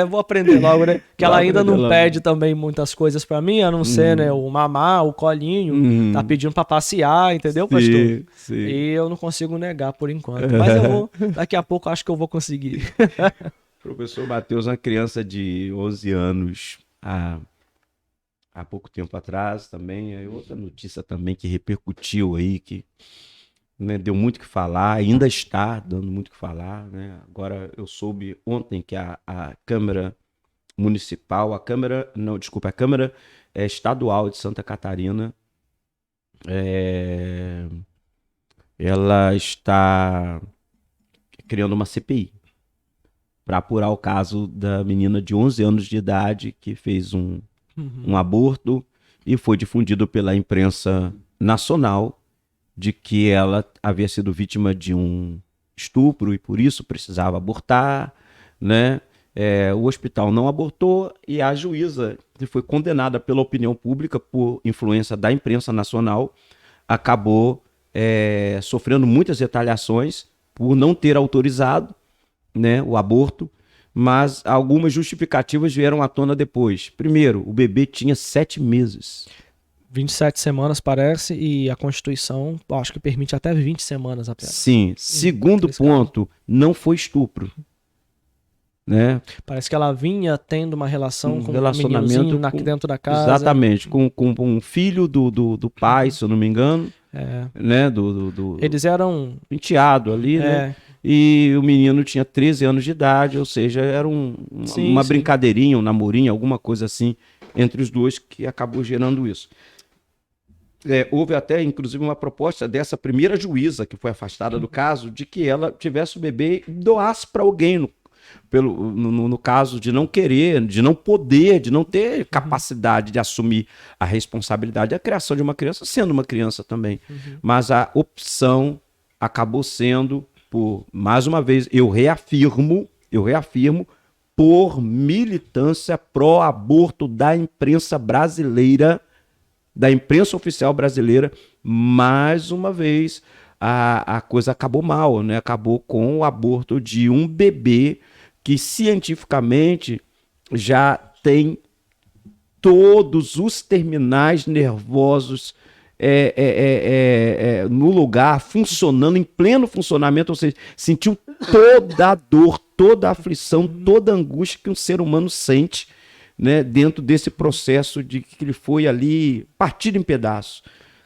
vou aprender logo, né? Que ela ainda não pede também muitas coisas para mim, a não ser, né, o mamar, o colinho, tá pedindo para passear, entendeu, pastor? Sim. E eu não consigo negar por enquanto. Mas daqui a pouco acho que eu vou conseguir. Professor Matheus, uma criança de 11 anos, há pouco tempo atrás também, outra notícia também que repercutiu aí, que, né, deu muito o que falar, ainda está dando muito o que falar, né? Agora eu soube ontem que a Câmara Municipal, a Câmara Estadual de Santa Catarina, ela está criando uma CPI para apurar o caso da menina de 11 anos de idade que fez um aborto e foi difundido pela imprensa nacional de que ela havia sido vítima de um estupro e por isso precisava abortar, né? O hospital não abortou e a juíza, que foi condenada pela opinião pública por influência da imprensa nacional, acabou sofrendo muitas retaliações por não ter autorizado, né, o aborto. Mas algumas justificativas vieram à tona depois. Primeiro, o bebê tinha 7 meses. 27 semanas parece, e a Constituição acho que permite até 20 semanas apenas. Sim. Segundo ponto, não foi estupro. Né? Parece que ela vinha tendo uma relação com um meninozinho dentro da casa. Exatamente, com um filho do pai, se eu não me engano. Né? Eles eram enteado ali, né? e o menino tinha 13 anos de idade, ou seja, era uma brincadeirinha, um namorinho, alguma coisa assim entre os dois que acabou gerando isso. Houve até, inclusive, uma proposta dessa primeira juíza que foi afastada do caso, de que ela tivesse o bebê e doasse para alguém, no caso de não querer, de não poder, de não ter capacidade de assumir a responsabilidade da criação de uma criança, sendo uma criança também. Mas a opção acabou sendo, mais uma vez, eu reafirmo, por militância pró-aborto da imprensa brasileira, da imprensa oficial brasileira. Mais uma vez, a coisa acabou mal, né? Acabou com o aborto de um bebê que cientificamente já tem todos os terminais nervosos no lugar, funcionando, em pleno funcionamento, ou seja, sentiu toda a dor, toda a aflição, toda a angústia que um ser humano sente, né, dentro desse processo de que ele foi ali partido em pedaços,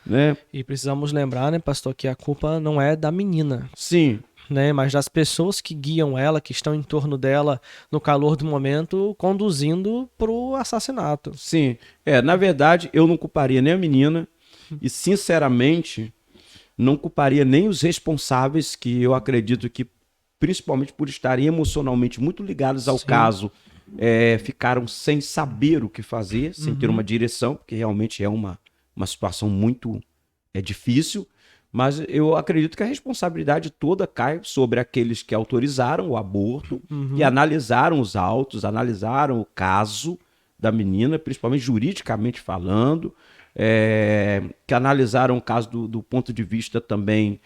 né? E precisamos lembrar, né, pastor, que a culpa não é da menina. Sim. Né, mas das pessoas que guiam ela, que estão em torno dela no calor do momento, conduzindo para o assassinato. Sim. Na verdade, eu não culparia nem a menina e, sinceramente, não culparia nem os responsáveis, que eu acredito que, principalmente por estarem emocionalmente muito ligados ao caso, ficaram sem saber o que fazer, sem ter uma direção, porque realmente é uma situação muito difícil, mas eu acredito que a responsabilidade toda cai sobre aqueles que autorizaram o aborto, que analisaram os autos, analisaram o caso da menina, principalmente juridicamente falando, que analisaram o caso do ponto de vista também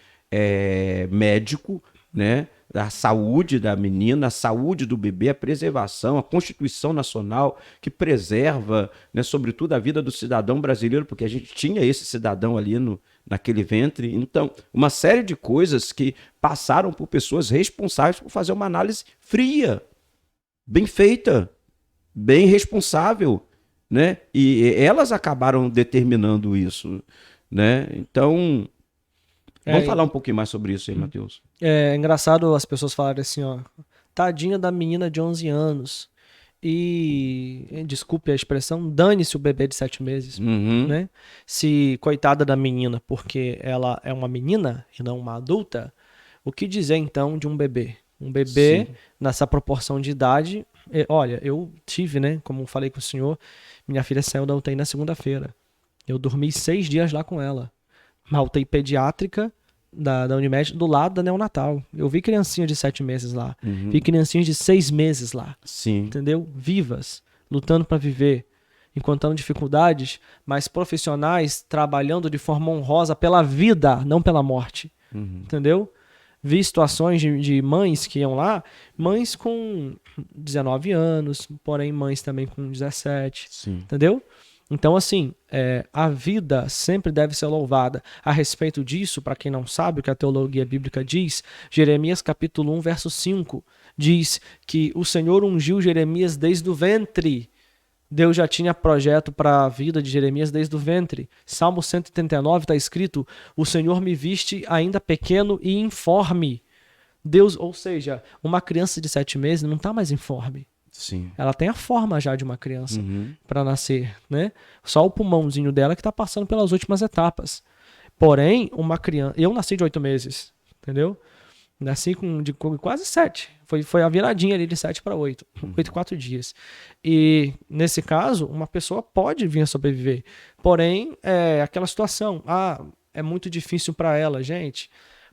médico, né? A saúde da menina, a saúde do bebê, a preservação, a Constituição Nacional que preserva, né, sobretudo a vida do cidadão brasileiro, porque a gente tinha esse cidadão ali naquele ventre. Então, uma série de coisas que passaram por pessoas responsáveis por fazer uma análise fria, bem feita, bem responsável, né? E elas acabaram determinando isso, né? Então, vamos falar um pouquinho mais sobre isso aí, Matheus. É engraçado as pessoas falarem assim, ó, tadinha da menina de 11 anos. E, desculpe a expressão, dane-se o bebê de 7 meses, né? Se coitada da menina, porque ela é uma menina e não uma adulta, o que dizer então de um bebê? Um bebê, sim, nessa proporção de idade. Olha, eu tive, né, como falei com o senhor, minha filha saiu da UTI na segunda-feira. Eu dormi 6 dias lá com ela. Na UTI pediátrica da Unimed, do lado da neonatal. Eu vi criancinhas de 7 meses lá. Vi criancinhas de 6 meses lá. Sim. Entendeu? Vivas, lutando para viver, encontrando dificuldades, mas profissionais trabalhando de forma honrosa pela vida, não pela morte. Entendeu? Vi situações de mães que iam lá, mães com 19 anos, porém mães também com 17. Sim. Entendeu? Então, assim, a vida sempre deve ser louvada. A respeito disso, para quem não sabe o que a teologia bíblica diz, Jeremias capítulo 1, verso 5, diz que o Senhor ungiu Jeremias desde o ventre. Deus já tinha projeto para a vida de Jeremias desde o ventre. Salmo 139 está escrito, o Senhor me viste ainda pequeno e informe. Deus, ou seja, uma criança de 7 meses não está mais informe. Sim. Ela tem a forma já de uma criança para nascer, né? Só o pulmãozinho dela que está passando pelas últimas etapas. Porém, uma criança... Eu nasci de 8 meses, entendeu? Nasci com quase 7. Foi a viradinha ali de 7 para 8. 8 e 4 dias. E, nesse caso, uma pessoa pode vir a sobreviver. Porém, aquela situação. É muito difícil para ela, gente.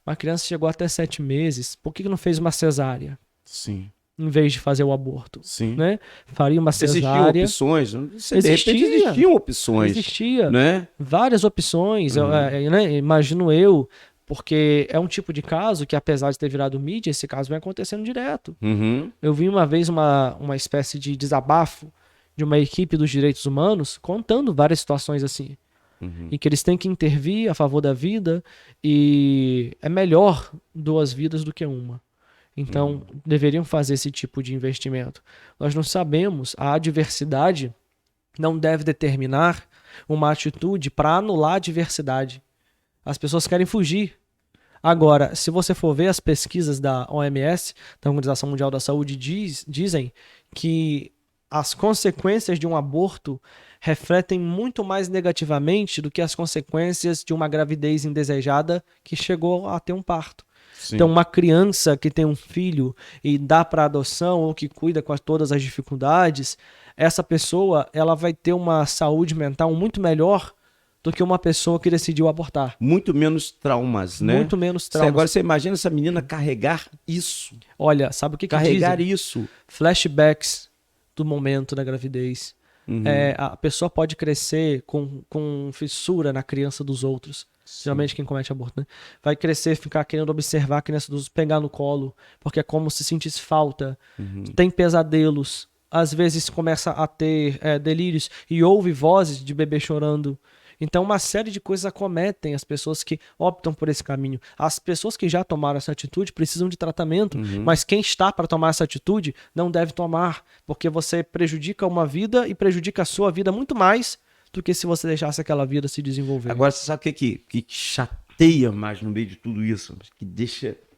Uma criança chegou até 7 meses. Por que não fez uma cesárea? Sim. Em vez de fazer o aborto. Sim. Né? Faria uma cesárea. Existiam opções. De repente existiam opções. Existia. Né? Várias opções. Né? Imagino eu, porque é um tipo de caso que, apesar de ter virado mídia, esse caso vem acontecendo direto. Eu vi uma vez uma espécie de desabafo de uma equipe dos direitos humanos contando várias situações assim. Em que eles têm que intervir a favor da vida e é melhor 2 vidas do que uma. Então, deveriam fazer esse tipo de investimento. Nós não sabemos, a adversidade não deve determinar uma atitude para anular a diversidade. As pessoas querem fugir. Agora, se você for ver as pesquisas da OMS, da Organização Mundial da Saúde, dizem que as consequências de um aborto refletem muito mais negativamente do que as consequências de uma gravidez indesejada que chegou a ter um parto. Sim. Então, uma criança que tem um filho e dá para adoção ou que cuida com todas as dificuldades, essa pessoa ela vai ter uma saúde mental muito melhor do que uma pessoa que decidiu abortar. Muito menos traumas, né? Muito menos traumas. Agora você imagina essa menina carregar isso. Olha, sabe o que Carregar dizem? isso. Flashbacks do momento da gravidez. Uhum. A pessoa pode crescer com fissura na criança dos outros. Geralmente quem comete aborto, né? Vai crescer, ficar querendo observar a criança dos outros, pegar no colo, porque é como se sentisse falta. Tem pesadelos. Às vezes começa a ter delírios e ouve vozes de bebê chorando. Então uma série de coisas acometem as pessoas que optam por esse caminho. As pessoas que já tomaram essa atitude precisam de tratamento, mas quem está para tomar essa atitude não deve tomar, porque você prejudica uma vida e prejudica a sua vida muito mais do que se você deixasse aquela vida se desenvolver. Agora, você sabe o que chateia mais no meio de tudo isso? Que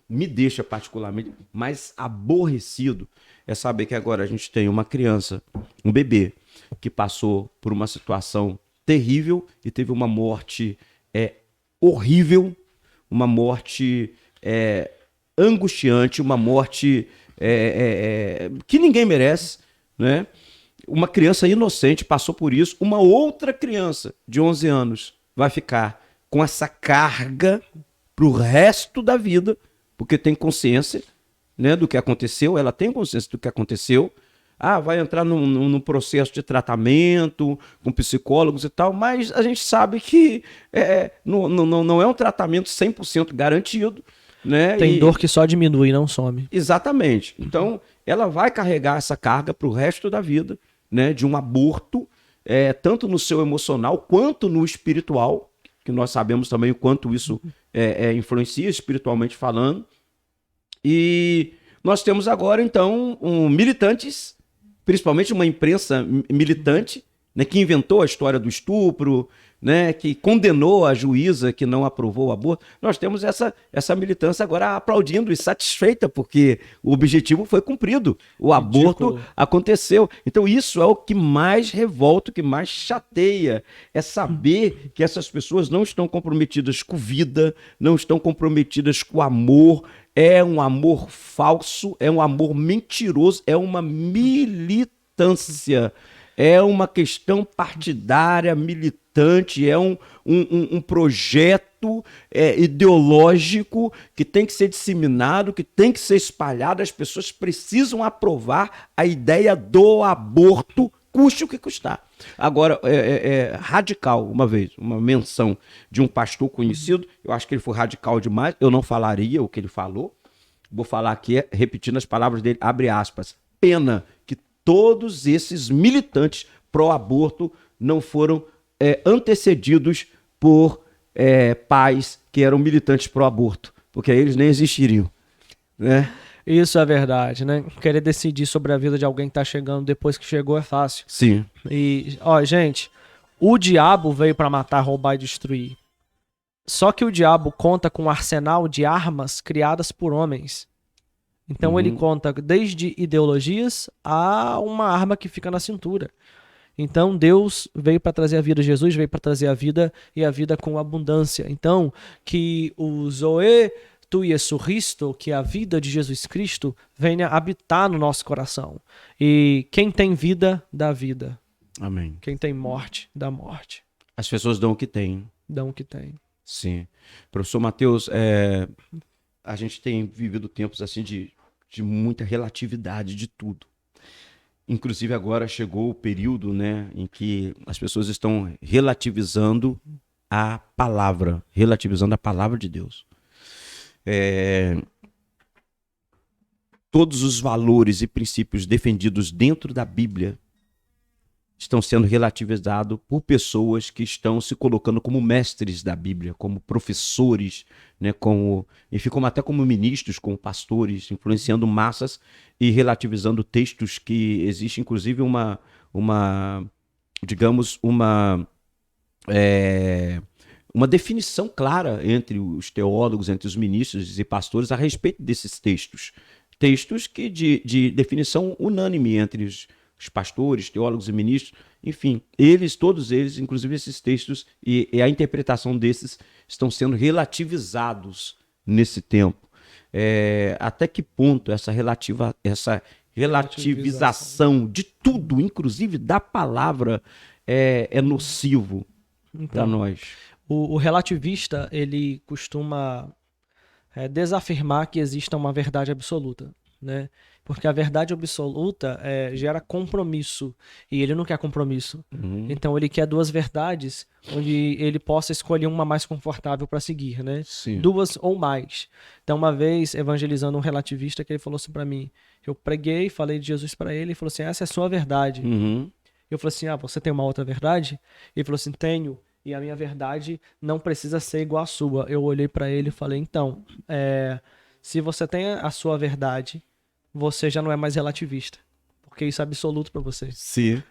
me deixa particularmente mais aborrecido é saber que agora a gente tem uma criança, um bebê, que passou por uma situação terrível e teve uma morte horrível, uma morte angustiante, uma morte que ninguém merece, né? Uma criança inocente passou por isso, uma outra criança de 11 anos vai ficar com essa carga pro resto da vida, porque tem consciência, né, do que aconteceu, ela tem consciência do que aconteceu. Vai entrar num processo de tratamento com psicólogos e tal, mas a gente sabe que não é um tratamento 100% garantido. Né? Tem dor que só diminui, não some. Exatamente. Então, ela vai carregar essa carga para o resto da vida, né, de um aborto, tanto no seu emocional quanto no espiritual, que nós sabemos também o quanto isso influencia espiritualmente falando. E nós temos agora, então, militantes, principalmente uma imprensa militante, né, que inventou a história do estupro, né, que condenou a juíza que não aprovou o aborto. Nós temos essa militância agora aplaudindo e satisfeita, porque o objetivo foi cumprido. O aborto aconteceu. Então isso é o que mais revolta, o que mais chateia, é saber que essas pessoas não estão comprometidas com vida, não estão comprometidas com amor. É um amor falso, é um amor mentiroso, é uma militância. É uma questão partidária, militante, é um projeto ideológico que tem que ser disseminado, que tem que ser espalhado. As pessoas precisam aprovar a ideia do aborto, custe o que custar. Agora, radical, uma menção de um pastor conhecido, eu acho que ele foi radical demais, eu não falaria o que ele falou, vou falar aqui, repetindo as palavras dele, abre aspas, pena que todos esses militantes pró-aborto não foram antecedidos por pais que eram militantes pró-aborto, porque aí eles nem existiriam, né? Isso é verdade, né? Querer decidir sobre a vida de alguém que tá chegando depois que chegou é fácil. Sim. E, gente, o diabo veio para matar, roubar e destruir. Só que o diabo conta com um arsenal de armas criadas por homens. Então ele conta desde ideologias a uma arma que fica na cintura. Então Deus veio para trazer a vida, Jesus veio para trazer a vida e a vida com abundância. Então que o Zoe tu Jesu Cristo, que a vida de Jesus Cristo venha habitar no nosso coração. E quem tem vida, dá vida. Amém. Quem tem morte, dá morte. As pessoas dão o que têm. Dão o que tem. Sim. Professor Mateus, a gente tem vivido tempos assim de muita relatividade de tudo. Inclusive agora chegou o período, né, em que as pessoas estão relativizando a palavra de Deus. Todos os valores e princípios defendidos dentro da Bíblia estão sendo relativizados por pessoas que estão se colocando como mestres da Bíblia, como professores, né, como até como ministros, como pastores, influenciando massas e relativizando textos que existe, inclusive uma definição clara entre os teólogos, entre os ministros e pastores a respeito desses textos. Textos que de definição unânime entre os pastores, teólogos e ministros, enfim, todos eles, inclusive esses textos e a interpretação desses estão sendo relativizados nesse tempo. Até que ponto essa relativização de tudo, inclusive da palavra, é nocivo para nós? O relativista, ele costuma desafirmar que exista uma verdade absoluta, né? Porque a verdade absoluta gera compromisso, e ele não quer compromisso. Então ele quer duas verdades, onde ele possa escolher uma mais confortável para seguir, né? Sim. Duas ou mais. Então uma vez, evangelizando um relativista, que ele falou assim para mim, eu preguei, falei de Jesus para ele, e falou assim, essa é a sua verdade. Eu falei assim, você tem uma outra verdade? Ele falou assim, tenho. E a minha verdade não precisa ser igual à sua. Eu olhei para ele e falei, então, se você tem a sua verdade, você já não é mais relativista. Porque isso é absoluto para você. Sim.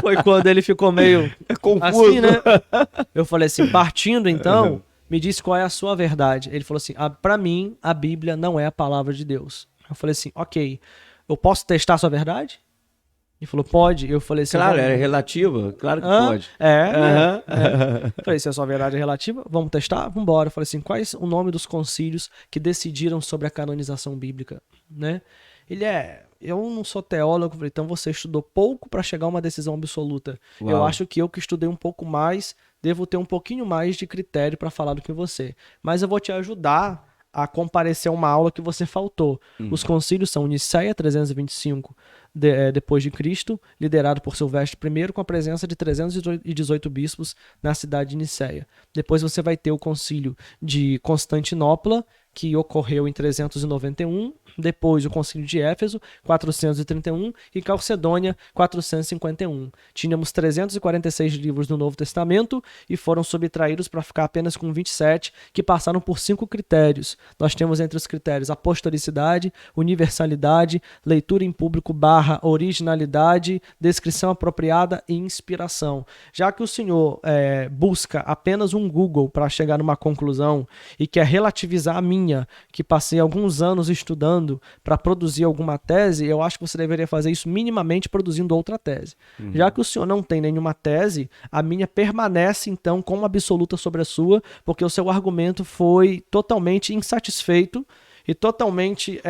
Foi quando ele ficou meio confuso. Assim, né? Eu falei assim, partindo então, me diz qual é a sua verdade. Ele falou assim, para mim, a Bíblia não é a palavra de Deus. Eu falei assim, ok, eu posso testar a sua verdade? Ele falou, pode. Eu falei assim... Claro, é relativa. Claro que pode. Eu falei, se a sua verdade é relativa, vamos testar? Vamos embora. Eu falei assim, quais o nome dos concílios que decidiram sobre a canonização bíblica? Né? Ele eu não sou teólogo, falei, então você estudou pouco para chegar a uma decisão absoluta. Uau. Eu acho que eu que estudei um pouco mais, devo ter um pouquinho mais de critério para falar do que você. Mas eu vou te ajudar a comparecer a uma aula que você faltou. Os concílios são Nicéia 325 depois de Cristo, liderado por Silvestre I, com a presença de 318 bispos na cidade de Nicéia. Depois você vai ter o concílio de Constantinopla, que ocorreu em 391, depois o concílio de Éfeso, 431, e Calcedônia, 451. Tínhamos 346 livros do Novo Testamento e foram subtraídos para ficar apenas com 27, que passaram por 5 critérios. Nós temos entre os critérios apostolicidade, universalidade, leitura em público / originalidade, descrição apropriada e inspiração. Já que o senhor busca apenas um Google para chegar numa conclusão e quer relativizar a minha, que passei alguns anos estudando para produzir alguma tese, eu acho que você deveria fazer isso minimamente produzindo outra tese. Já que o senhor não tem nenhuma tese, a minha permanece então como absoluta sobre a sua, porque o seu argumento foi totalmente insatisfeito e totalmente,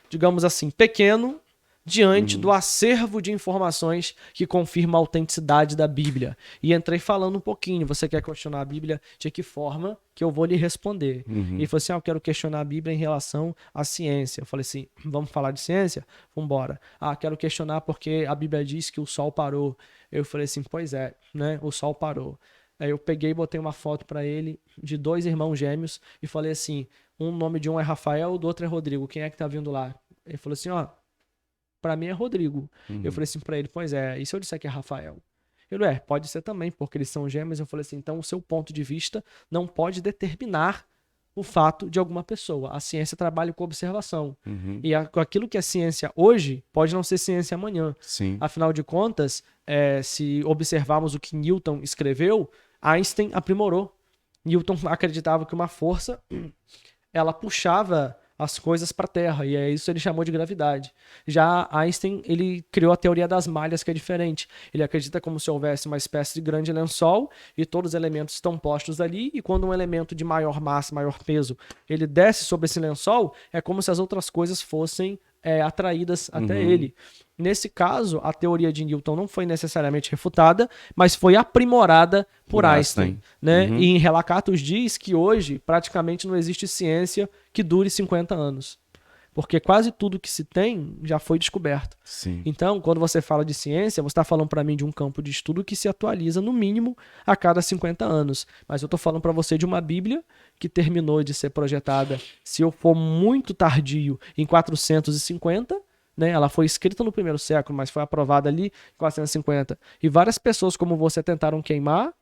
digamos assim, pequeno diante do acervo de informações que confirma a autenticidade da Bíblia. E entrei falando um pouquinho, você quer questionar a Bíblia de que forma que eu vou lhe responder? E ele falou assim, eu quero questionar a Bíblia em relação à ciência. Eu falei assim, vamos falar de ciência? Vambora. Quero questionar porque a Bíblia diz que o Sol parou. Eu falei assim, pois é, né? O Sol parou. Aí eu peguei e botei uma foto para ele de 2 irmãos gêmeos e falei assim, o nome de um é Rafael, do outro é Rodrigo. Quem é que tá vindo lá? Ele falou assim, pra mim é Rodrigo. Eu falei assim pra ele, pois é, e se eu disser que é Rafael? Ele, pode ser também, porque eles são gêmeos. Eu falei assim, então o seu ponto de vista não pode determinar o fato de alguma pessoa. A ciência trabalha com observação. E aquilo que é ciência hoje pode não ser ciência amanhã. Sim. Afinal de contas, se observarmos o que Newton escreveu, Einstein aprimorou. Newton acreditava que uma força, ela puxava as coisas para a Terra, e isso ele chamou de gravidade. Já Einstein, ele criou a teoria das malhas, que é diferente. Ele acredita como se houvesse uma espécie de grande lençol, e todos os elementos estão postos ali, e quando um elemento de maior massa, maior peso, ele desce sobre esse lençol, é como se as outras coisas fossem atraídas até ele. Nesse caso, a teoria de Newton não foi necessariamente refutada, mas foi aprimorada por Einstein. Né? E em Relacatos diz que hoje praticamente não existe ciência que dure 50 anos. Porque quase tudo que se tem já foi descoberto. Sim. Então, quando você fala de ciência, você está falando para mim de um campo de estudo que se atualiza no mínimo a cada 50 anos. Mas eu estou falando para você de uma Bíblia que terminou de ser projetada, se eu for muito tardio, em 450, né? Ela foi escrita no primeiro século, mas foi aprovada ali em 450. E várias pessoas como você tentaram queimar,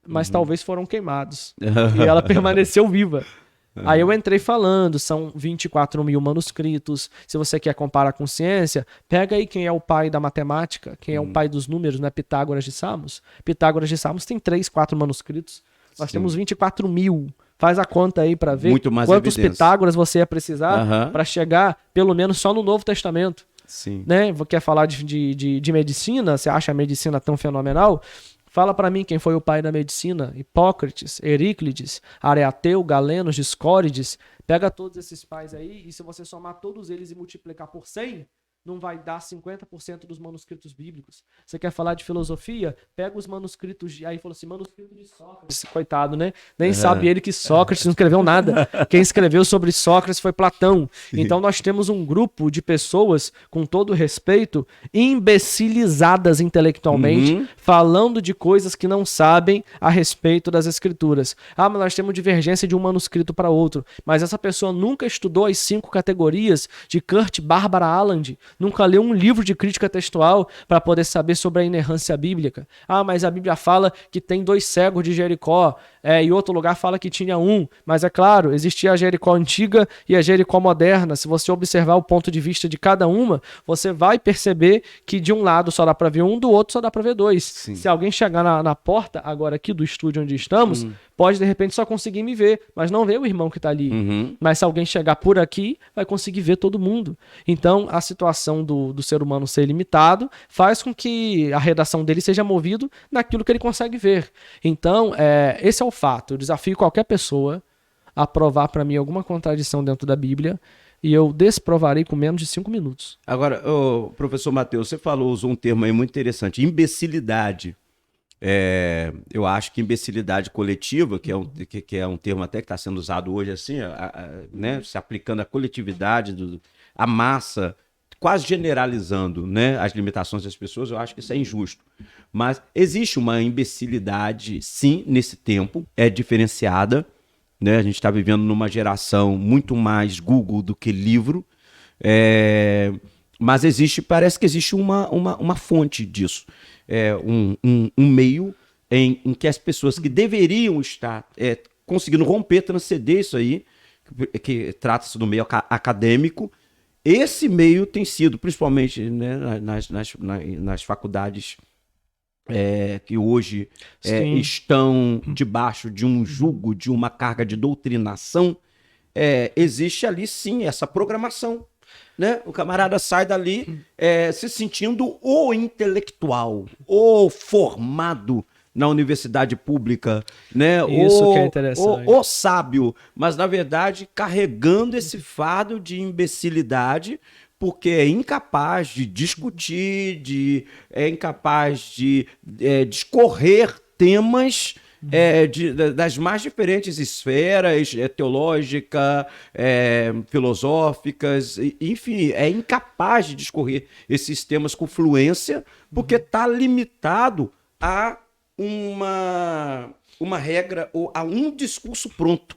mas talvez foram queimados. E ela permaneceu viva. Aí eu entrei falando, são 24 mil manuscritos. Se você quer comparar com ciência, pega aí quem é o pai da matemática, quem é o pai dos números, né? Pitágoras de Samos. Pitágoras de Samos tem 3, 4 manuscritos. Nós temos 24 mil. Faz a conta aí para ver quantos Pitágoras você ia precisar para chegar, pelo menos, só no Novo Testamento. Sim. Né? Quer falar de medicina? Você acha a medicina tão fenomenal? Fala para mim quem foi o pai da medicina. Hipócrates, Euríclides, Areateu, Galeno, Discórides. Pega todos esses pais aí e se você somar todos eles e multiplicar por 100, não vai dar 50% dos manuscritos bíblicos. Você quer falar de filosofia? Pega os manuscritos, aí falou assim, manuscrito de Sócrates, coitado, né? Nem sabe ele que Sócrates não escreveu nada. Quem escreveu sobre Sócrates foi Platão. Então nós temos um grupo de pessoas, com todo respeito, imbecilizadas intelectualmente, falando de coisas que não sabem a respeito das escrituras. Ah, mas nós temos divergência de um manuscrito para outro. Mas essa pessoa nunca estudou as 5 categorias de Kurt Barbara Alland, nunca leu um livro de crítica textual para poder saber sobre a inerrância bíblica. Ah, mas a Bíblia fala que tem 2 cegos de Jericó, e outro lugar fala que tinha 1. Mas é claro, existia a Jericó antiga e a Jericó moderna. Se você observar o ponto de vista de cada uma, você vai perceber que de um lado só dá para ver 1, do outro só dá para ver 2. Sim. Se alguém chegar na porta agora aqui do estúdio onde estamos, pode de repente só conseguir me ver, mas não ver o irmão que está ali. Mas se alguém chegar por aqui, vai conseguir ver todo mundo. Então, a situação do ser humano ser limitado faz com que a redação dele seja movido naquilo que ele consegue ver. Então, esse é o fato. Eu desafio qualquer pessoa a provar para mim alguma contradição dentro da Bíblia e eu desprovarei com menos de 5 minutos. Agora, professor Matheus, você usou um termo aí muito interessante, imbecilidade. Eu acho que imbecilidade coletiva, que é um termo até que está sendo usado hoje assim, né, se aplicando à coletividade, à massa, quase generalizando, né, as limitações das pessoas, eu acho que isso é injusto. Mas existe uma imbecilidade, sim, nesse tempo, é diferenciada, né? A gente está vivendo numa geração muito mais Google do que livro, mas parece que existe uma fonte disso, um meio em que as pessoas que deveriam estar conseguindo romper, transcender isso aí, que trata-se do meio acadêmico. Esse meio tem sido, principalmente, né, nas faculdades que hoje estão debaixo de um jugo, de uma carga de doutrinação, existe ali sim essa programação. Né? O camarada sai dali se sentindo o intelectual, o formado na universidade pública, né? Isso que é interessante. O sábio, mas na verdade carregando esse fardo de imbecilidade, porque é incapaz de discutir, é incapaz de discorrer temas das mais diferentes esferas, teológica, filosóficas, enfim, é incapaz de discorrer esses temas com fluência, porque está limitado a uma regra ou a um discurso pronto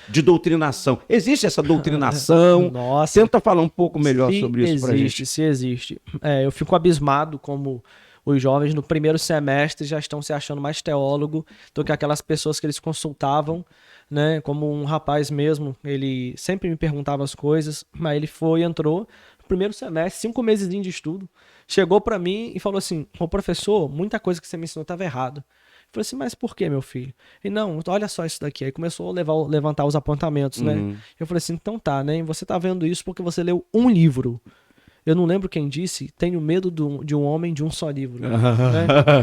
de doutrinação. Existe essa doutrinação? Nossa. Tenta falar um pouco melhor sobre isso pra gente. Se existe. Eu fico abismado como os jovens no primeiro semestre já estão se achando mais teólogo do que aquelas pessoas que eles consultavam, né? Como um rapaz mesmo, ele sempre me perguntava as coisas, mas ele entrou no primeiro semestre, 5 meses de estudo, chegou para mim e falou assim: ô professor, muita coisa que você me ensinou estava errado. Eu falei assim, mas por que, meu filho? E não, olha só isso daqui. Aí começou a levantar os apontamentos, né? Eu falei assim, então tá, né? Você tá vendo isso porque você leu um livro. Eu não lembro quem disse, tenho medo de um homem de um só livro. Né?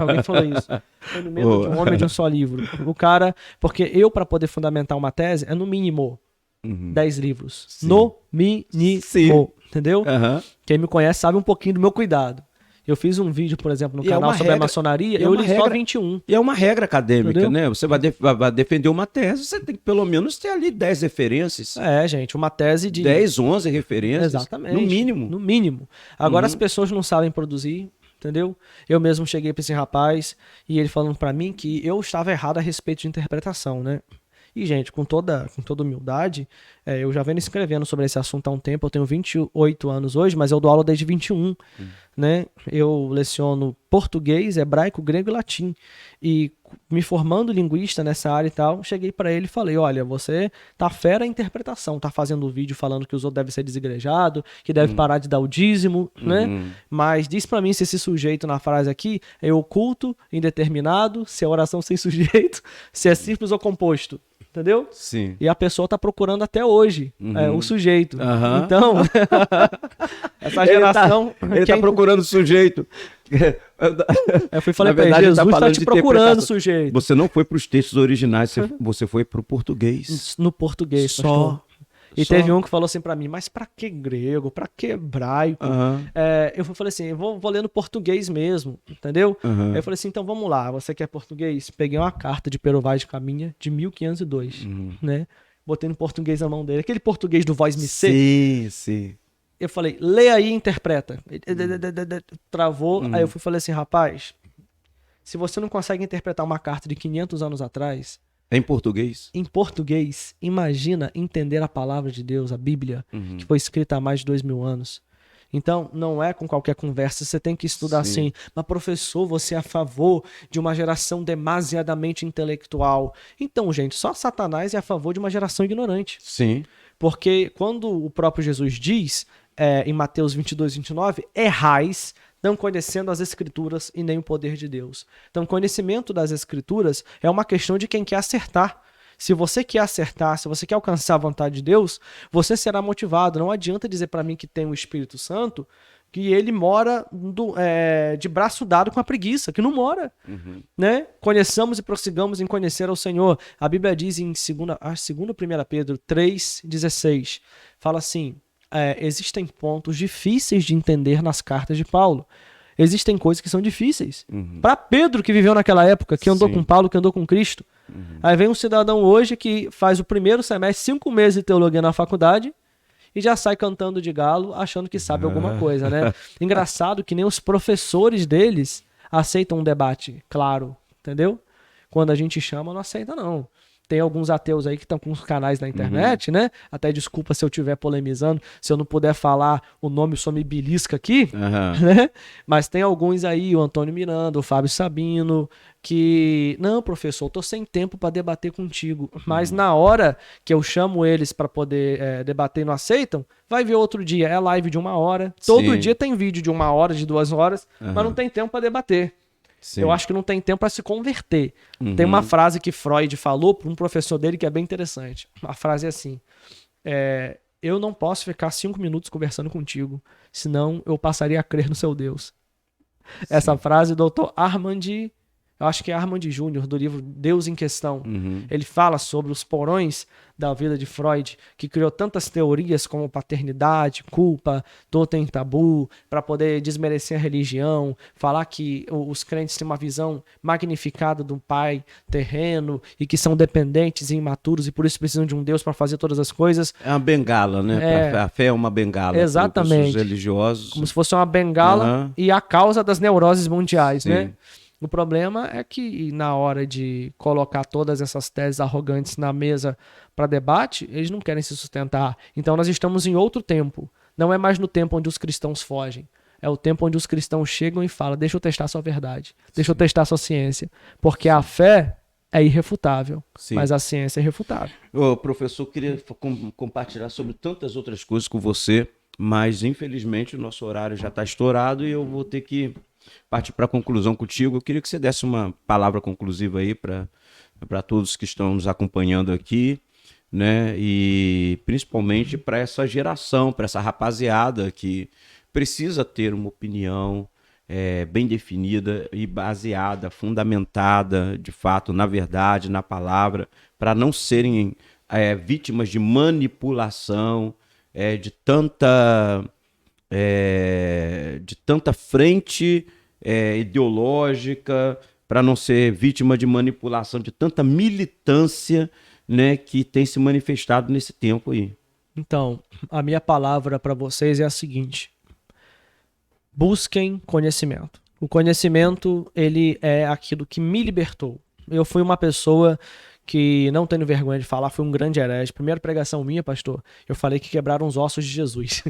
Alguém falou isso. Tenho medo de um homem de um só livro. O cara, porque eu, para poder fundamentar uma tese, é no mínimo 10 livros. Sim. No mínimo. Sim. Entendeu? Quem me conhece sabe um pouquinho do meu cuidado. Eu fiz um vídeo, por exemplo, no canal sobre a maçonaria, eu li só 21. E é uma regra acadêmica, entendeu? Né? Você vai defender uma tese, você tem que pelo menos ter ali 10 referências. Gente, uma tese de 10, 11 referências. Exatamente. No mínimo. No mínimo. Agora as pessoas não sabem produzir, entendeu? Eu mesmo cheguei para esse rapaz e ele falando para mim que eu estava errado a respeito de interpretação, né? E, gente, com toda humildade, eu já venho escrevendo sobre esse assunto há um tempo. Eu tenho 28 anos hoje, mas eu dou aula desde 21. Né? Eu leciono português, hebraico, grego e latim. E me formando linguista nessa área e tal, cheguei para ele e falei, olha, você tá fera em interpretação, tá fazendo vídeo falando que os outros devem ser desigrejados, que deve parar de dar o dízimo, né? Mas diz para mim se esse sujeito na frase aqui é oculto, indeterminado, se é oração sem sujeito, se é simples ou composto. Entendeu? Sim. E a pessoa tá procurando até hoje o sujeito. Então, essa geração... Ele tá procurando o sujeito. Eu fui falei pra ele, Jesus tá te procurando, sujeito. Você não foi para os textos originais, você foi para o português. No português, só. E teve um que falou assim pra mim, mas pra que grego? Pra que hebraico? Eu falei assim, eu vou ler no português mesmo, entendeu? Aí eu falei assim, então vamos lá, você quer português? Peguei uma carta de Pero Vaz de Caminha de 1502, né? Botei no português na mão dele, aquele português do voz me ser. Sim. Eu falei, lê aí e interpreta. Travou, aí eu falei assim, rapaz, se você não consegue interpretar uma carta de 500 anos atrás... É em português? Em português, imagina entender a palavra de Deus, a Bíblia, que foi escrita há mais de 2000 anos. Então, não é com qualquer conversa, você tem que estudar assim. Mas, professor, você é a favor de uma geração demasiadamente intelectual. Então, gente, só Satanás é a favor de uma geração ignorante. Sim. Porque quando o próprio Jesus diz, em Mateus 22, 29, errais, não conhecendo as Escrituras e nem o poder de Deus. Então, conhecimento das Escrituras é uma questão de quem quer acertar. Se você quer acertar, se você quer alcançar a vontade de Deus, você será motivado. Não adianta dizer para mim que tem o Espírito Santo, que ele mora de braço dado com a preguiça, que não mora. Né? Conheçamos e prossigamos em conhecer ao Senhor. A Bíblia diz em 1 Pedro 3,16, fala assim, existem pontos difíceis de entender nas cartas de Paulo. Existem coisas que são difíceis. Para Pedro, que viveu naquela época, que andou com Paulo, que andou com Cristo. Aí vem um cidadão hoje que faz o primeiro semestre, 5 meses de teologia na faculdade, e já sai cantando de galo, achando que sabe alguma coisa, né? Engraçado que nem os professores deles aceitam um debate, claro, entendeu? Quando a gente chama, não aceita, não. Tem alguns ateus aí que estão com os canais na internet, né? Até desculpa se eu estiver polemizando, se eu não puder falar o nome, só me belisca aqui, né? Mas tem alguns aí, o Antônio Miranda, o Fábio Sabino, que, não, professor, eu tô sem tempo para debater contigo. Mas na hora que eu chamo eles para poder debater e não aceitam, vai ver outro dia, é live de 1 hora. Todo dia tem vídeo de 1 hora, de 2 horas, mas não tem tempo para debater. Sim. Eu acho que não tem tempo para se converter. Tem uma frase que Freud falou para um professor dele que é bem interessante. A frase é assim, eu não posso ficar 5 minutos conversando contigo, senão eu passaria a crer no seu Deus. Sim. Essa frase do Dr. Armand, eu acho que é Armand Júnior, do livro Deus em Questão. Ele fala sobre os porões da vida de Freud, que criou tantas teorias como paternidade, culpa, totem tabu, para poder desmerecer a religião, falar que os crentes têm uma visão magnificada do pai terreno e que são dependentes e imaturos e por isso precisam de um Deus para fazer todas as coisas. É uma bengala, né? A fé é uma bengala. Exatamente. Os religiosos. Como se fosse uma bengala e a causa das neuroses mundiais, né? O problema é que na hora de colocar todas essas teses arrogantes na mesa para debate, eles não querem se sustentar. Então nós estamos em outro tempo. Não é mais no tempo onde os cristãos fogem. É o tempo onde os cristãos chegam e falam, deixa eu testar sua verdade, deixa eu testar sua ciência. Porque a fé é irrefutável, mas a ciência é irrefutável. Professor, eu queria compartilhar sobre tantas outras coisas com você, mas infelizmente o nosso horário já está estourado e eu vou ter que partir para a conclusão contigo. Eu queria que você desse uma palavra conclusiva aí para todos que estão nos acompanhando aqui, né? E principalmente para essa geração, para essa rapaziada que precisa ter uma opinião bem definida e baseada, fundamentada, de fato, na verdade, na palavra, para não serem vítimas de manipulação, de tanta frente ideológica, para não ser vítima de manipulação, de tanta militância, né, que tem se manifestado nesse tempo aí. Então, a minha palavra para vocês é a seguinte: busquem conhecimento. O conhecimento, ele é aquilo que me libertou. Eu fui uma pessoa que, não tendo vergonha de falar, foi um grande herege. Primeira pregação minha, pastor, eu falei que quebraram os ossos de Jesus.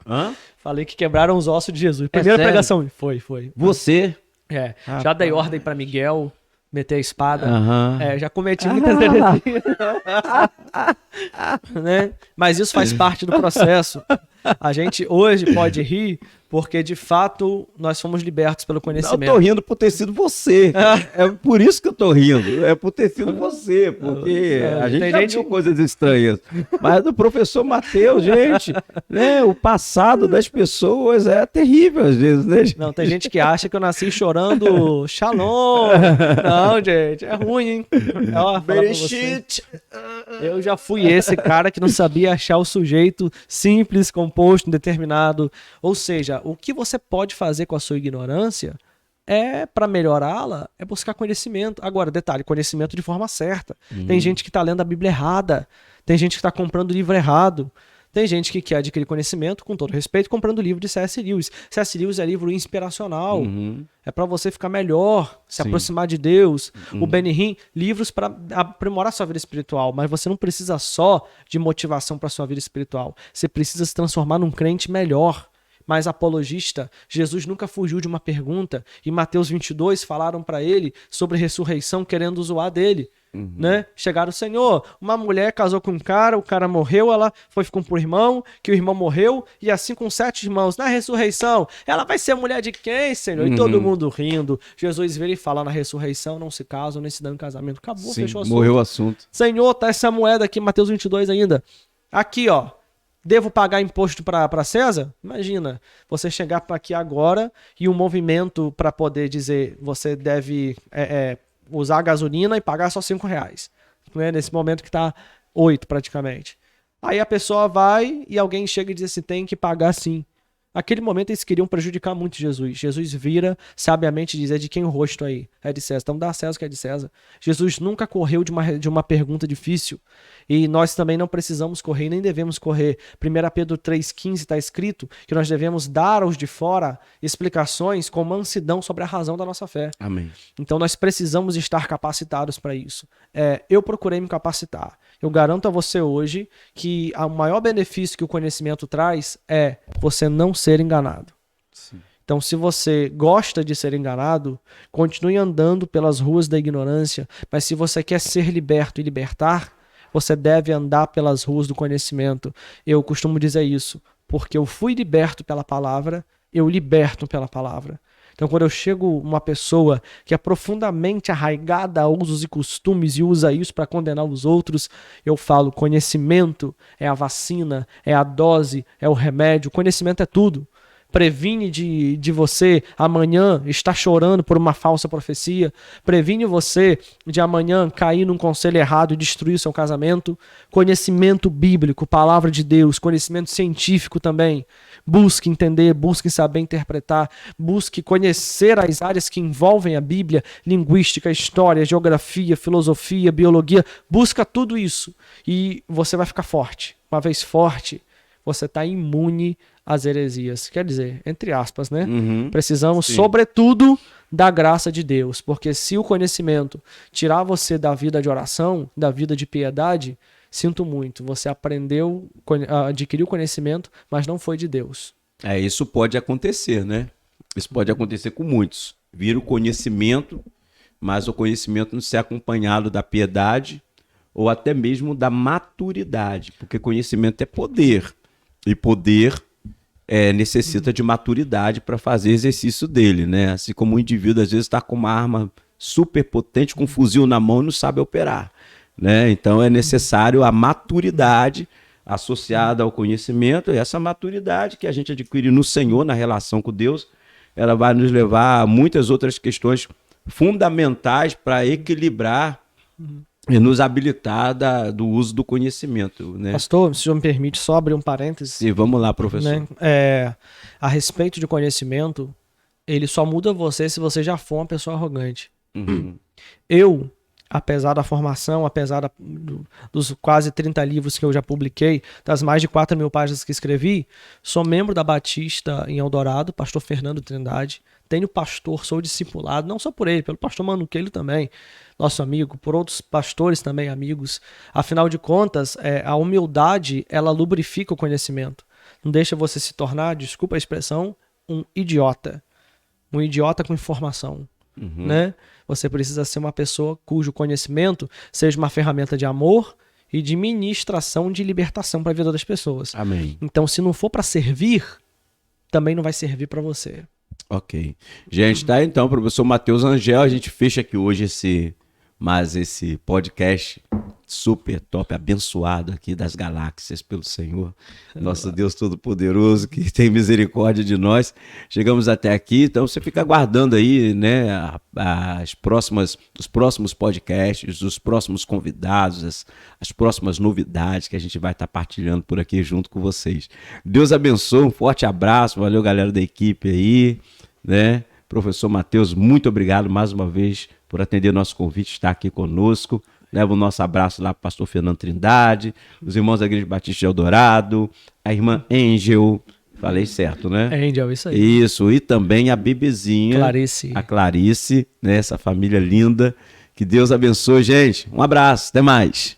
Hã? Falei que quebraram os ossos de Jesus. Primeira sério? pregação. Foi. Você? É. Ah, Já dei ordem pra Miguel meter a espada. Aham. É, já cometi muitas heresias. Né? Mas isso faz parte do processo. A gente hoje pode rir porque, de fato, nós fomos libertos pelo Não, eu conhecimento. tô rindo por ter sido você. É por isso que eu tô rindo. É por ter sido você. Porque a gente Tem já gente- viu coisas estranhas. Mas do professor Mateus, gente, né? O passado das pessoas é terrível às vezes, né? Não, tem gente que acha que eu nasci chorando Shalom. Não, gente, é ruim, hein? Ó, falar pra você. Bereshit. Eu já fui esse cara que não sabia achar o sujeito simples, composto, indeterminado. Ou seja, o que você pode fazer com a sua ignorância para melhorá-la, é buscar conhecimento. Agora, detalhe, conhecimento de forma certa. Tem gente que está lendo a Bíblia errada. Tem gente que está comprando o livro errado. Tem gente que quer adquirir conhecimento, com todo respeito, comprando o livro de C.S. Lewis. C.S. Lewis é livro inspiracional. É para você ficar melhor, se Sim. aproximar de Deus. O Benihim, livros para aprimorar sua vida espiritual. Mas você não precisa só de motivação para sua vida espiritual. Você precisa se transformar num crente melhor, mais apologista. Jesus nunca fugiu de uma pergunta. Em Mateus 22, falaram para ele sobre ressurreição, querendo zoar dele. Né? Chegaram, Senhor, uma mulher casou com um cara, o cara morreu, ela ficou por irmão, que o irmão morreu, e assim com 7 irmãos. Na ressurreição, ela vai ser a mulher de quem, Senhor? E todo mundo rindo. Jesus vira e fala, na ressurreição não se casam, nem se dão em casamento. Acabou, Sim, fechou o assunto. morreu o assunto. Senhor, tá essa moeda aqui, Mateus 22 ainda. Aqui, ó. Devo pagar imposto para César? Imagina, você chegar para aqui agora e um movimento para poder dizer você deve usar gasolina e pagar só R$5. Né? Nesse momento que tá 8 praticamente. Aí a pessoa vai e alguém chega e diz assim, tem que pagar sim. Naquele momento eles queriam prejudicar muito Jesus. Jesus vira, sabiamente diz, é de quem o rosto aí? É de César. Então dá a César o que é de César. Jesus nunca correu de uma pergunta difícil. E nós também não precisamos correr, nem devemos correr. 1 Pedro 3,15 está escrito que nós devemos dar aos de fora explicações com mansidão sobre a razão da nossa fé. Amém. Então nós precisamos estar capacitados para isso. Eu procurei me capacitar. Eu garanto a você hoje que o maior benefício que o conhecimento traz é você não ser enganado. Sim. Então, se você gosta de ser enganado, continue andando pelas ruas da ignorância. Mas se você quer ser liberto e libertar, você deve andar pelas ruas do conhecimento. Eu costumo dizer isso, porque eu fui liberto pela palavra, eu liberto pela palavra. Então, quando eu chego uma pessoa que é profundamente arraigada a usos e costumes e usa isso para condenar os outros, eu falo, conhecimento é a vacina, é a dose, é o remédio, conhecimento é tudo. Previne de você amanhã estar chorando por uma falsa profecia. Previne você de amanhã cair num conselho errado e destruir o seu casamento. Conhecimento bíblico, palavra de Deus, conhecimento científico também. Busque entender, busque saber interpretar, busque conhecer as áreas que envolvem a Bíblia, linguística, história, geografia, filosofia, biologia. Busca tudo isso e você vai ficar forte. Uma vez forte, você está imune às heresias. Quer dizer, entre aspas, né? Precisamos, Sim. sobretudo, da graça de Deus. Porque se o conhecimento tirar você da vida de oração, da vida de piedade, sinto muito. Você aprendeu, adquiriu conhecimento, mas não foi de Deus. Isso pode acontecer, né? Isso pode acontecer com muitos. Vira o conhecimento, mas o conhecimento não ser acompanhado da piedade ou até mesmo da maturidade, porque conhecimento é poder. E poder necessita de maturidade para fazer exercício dele, né? Assim como o indivíduo às vezes está com uma arma super potente, com um fuzil na mão e não sabe operar, né? Então é necessário a maturidade associada ao conhecimento, e essa maturidade que a gente adquire no Senhor, na relação com Deus, ela vai nos levar a muitas outras questões fundamentais para equilibrar e nos habilitar do uso do conhecimento, né? Pastor, se o senhor me permite só abrir um parênteses. E vamos lá, professor. Né? A respeito de conhecimento, ele só muda você se você já for uma pessoa arrogante. Eu apesar da formação, apesar dos quase 30 livros que eu já publiquei, das mais de 4.000 páginas que escrevi, sou membro da Batista em Eldorado, pastor Fernando Trindade. Tenho pastor, sou discipulado, não só por ele, pelo pastor Mano Queilo também, nosso amigo, por outros pastores também amigos. Afinal de contas, a humildade, ela lubrifica o conhecimento. Não deixa você se tornar, desculpa a expressão, um idiota. Um idiota com informação. Né? Você precisa ser uma pessoa cujo conhecimento seja uma ferramenta de amor e de ministração, de libertação para a vida das pessoas. Amém. Então, se não for para servir, também não vai servir para você. Ok. Gente, tá? Então, professor Matheus Angel, a gente fecha aqui hoje esse podcast super top, abençoado aqui das galáxias pelo Senhor, nosso Deus Todo-Poderoso, que tem misericórdia de nós. Chegamos até aqui, então você fica aguardando aí, né, os próximos podcasts, os próximos convidados, as próximas novidades que a gente vai estar partilhando por aqui junto com vocês. Deus abençoe, um forte abraço, valeu galera da equipe aí, né? Professor Matheus, muito obrigado mais uma vez por atender nosso convite, estar aqui conosco. Leva o nosso abraço lá para o pastor Fernando Trindade, os irmãos da Igreja Batista de Eldorado, a irmã Angel, falei certo, né? Angel, isso aí. Isso, e também a bebezinha, a Clarice, né? Essa família linda. Que Deus abençoe, gente. Um abraço, até mais.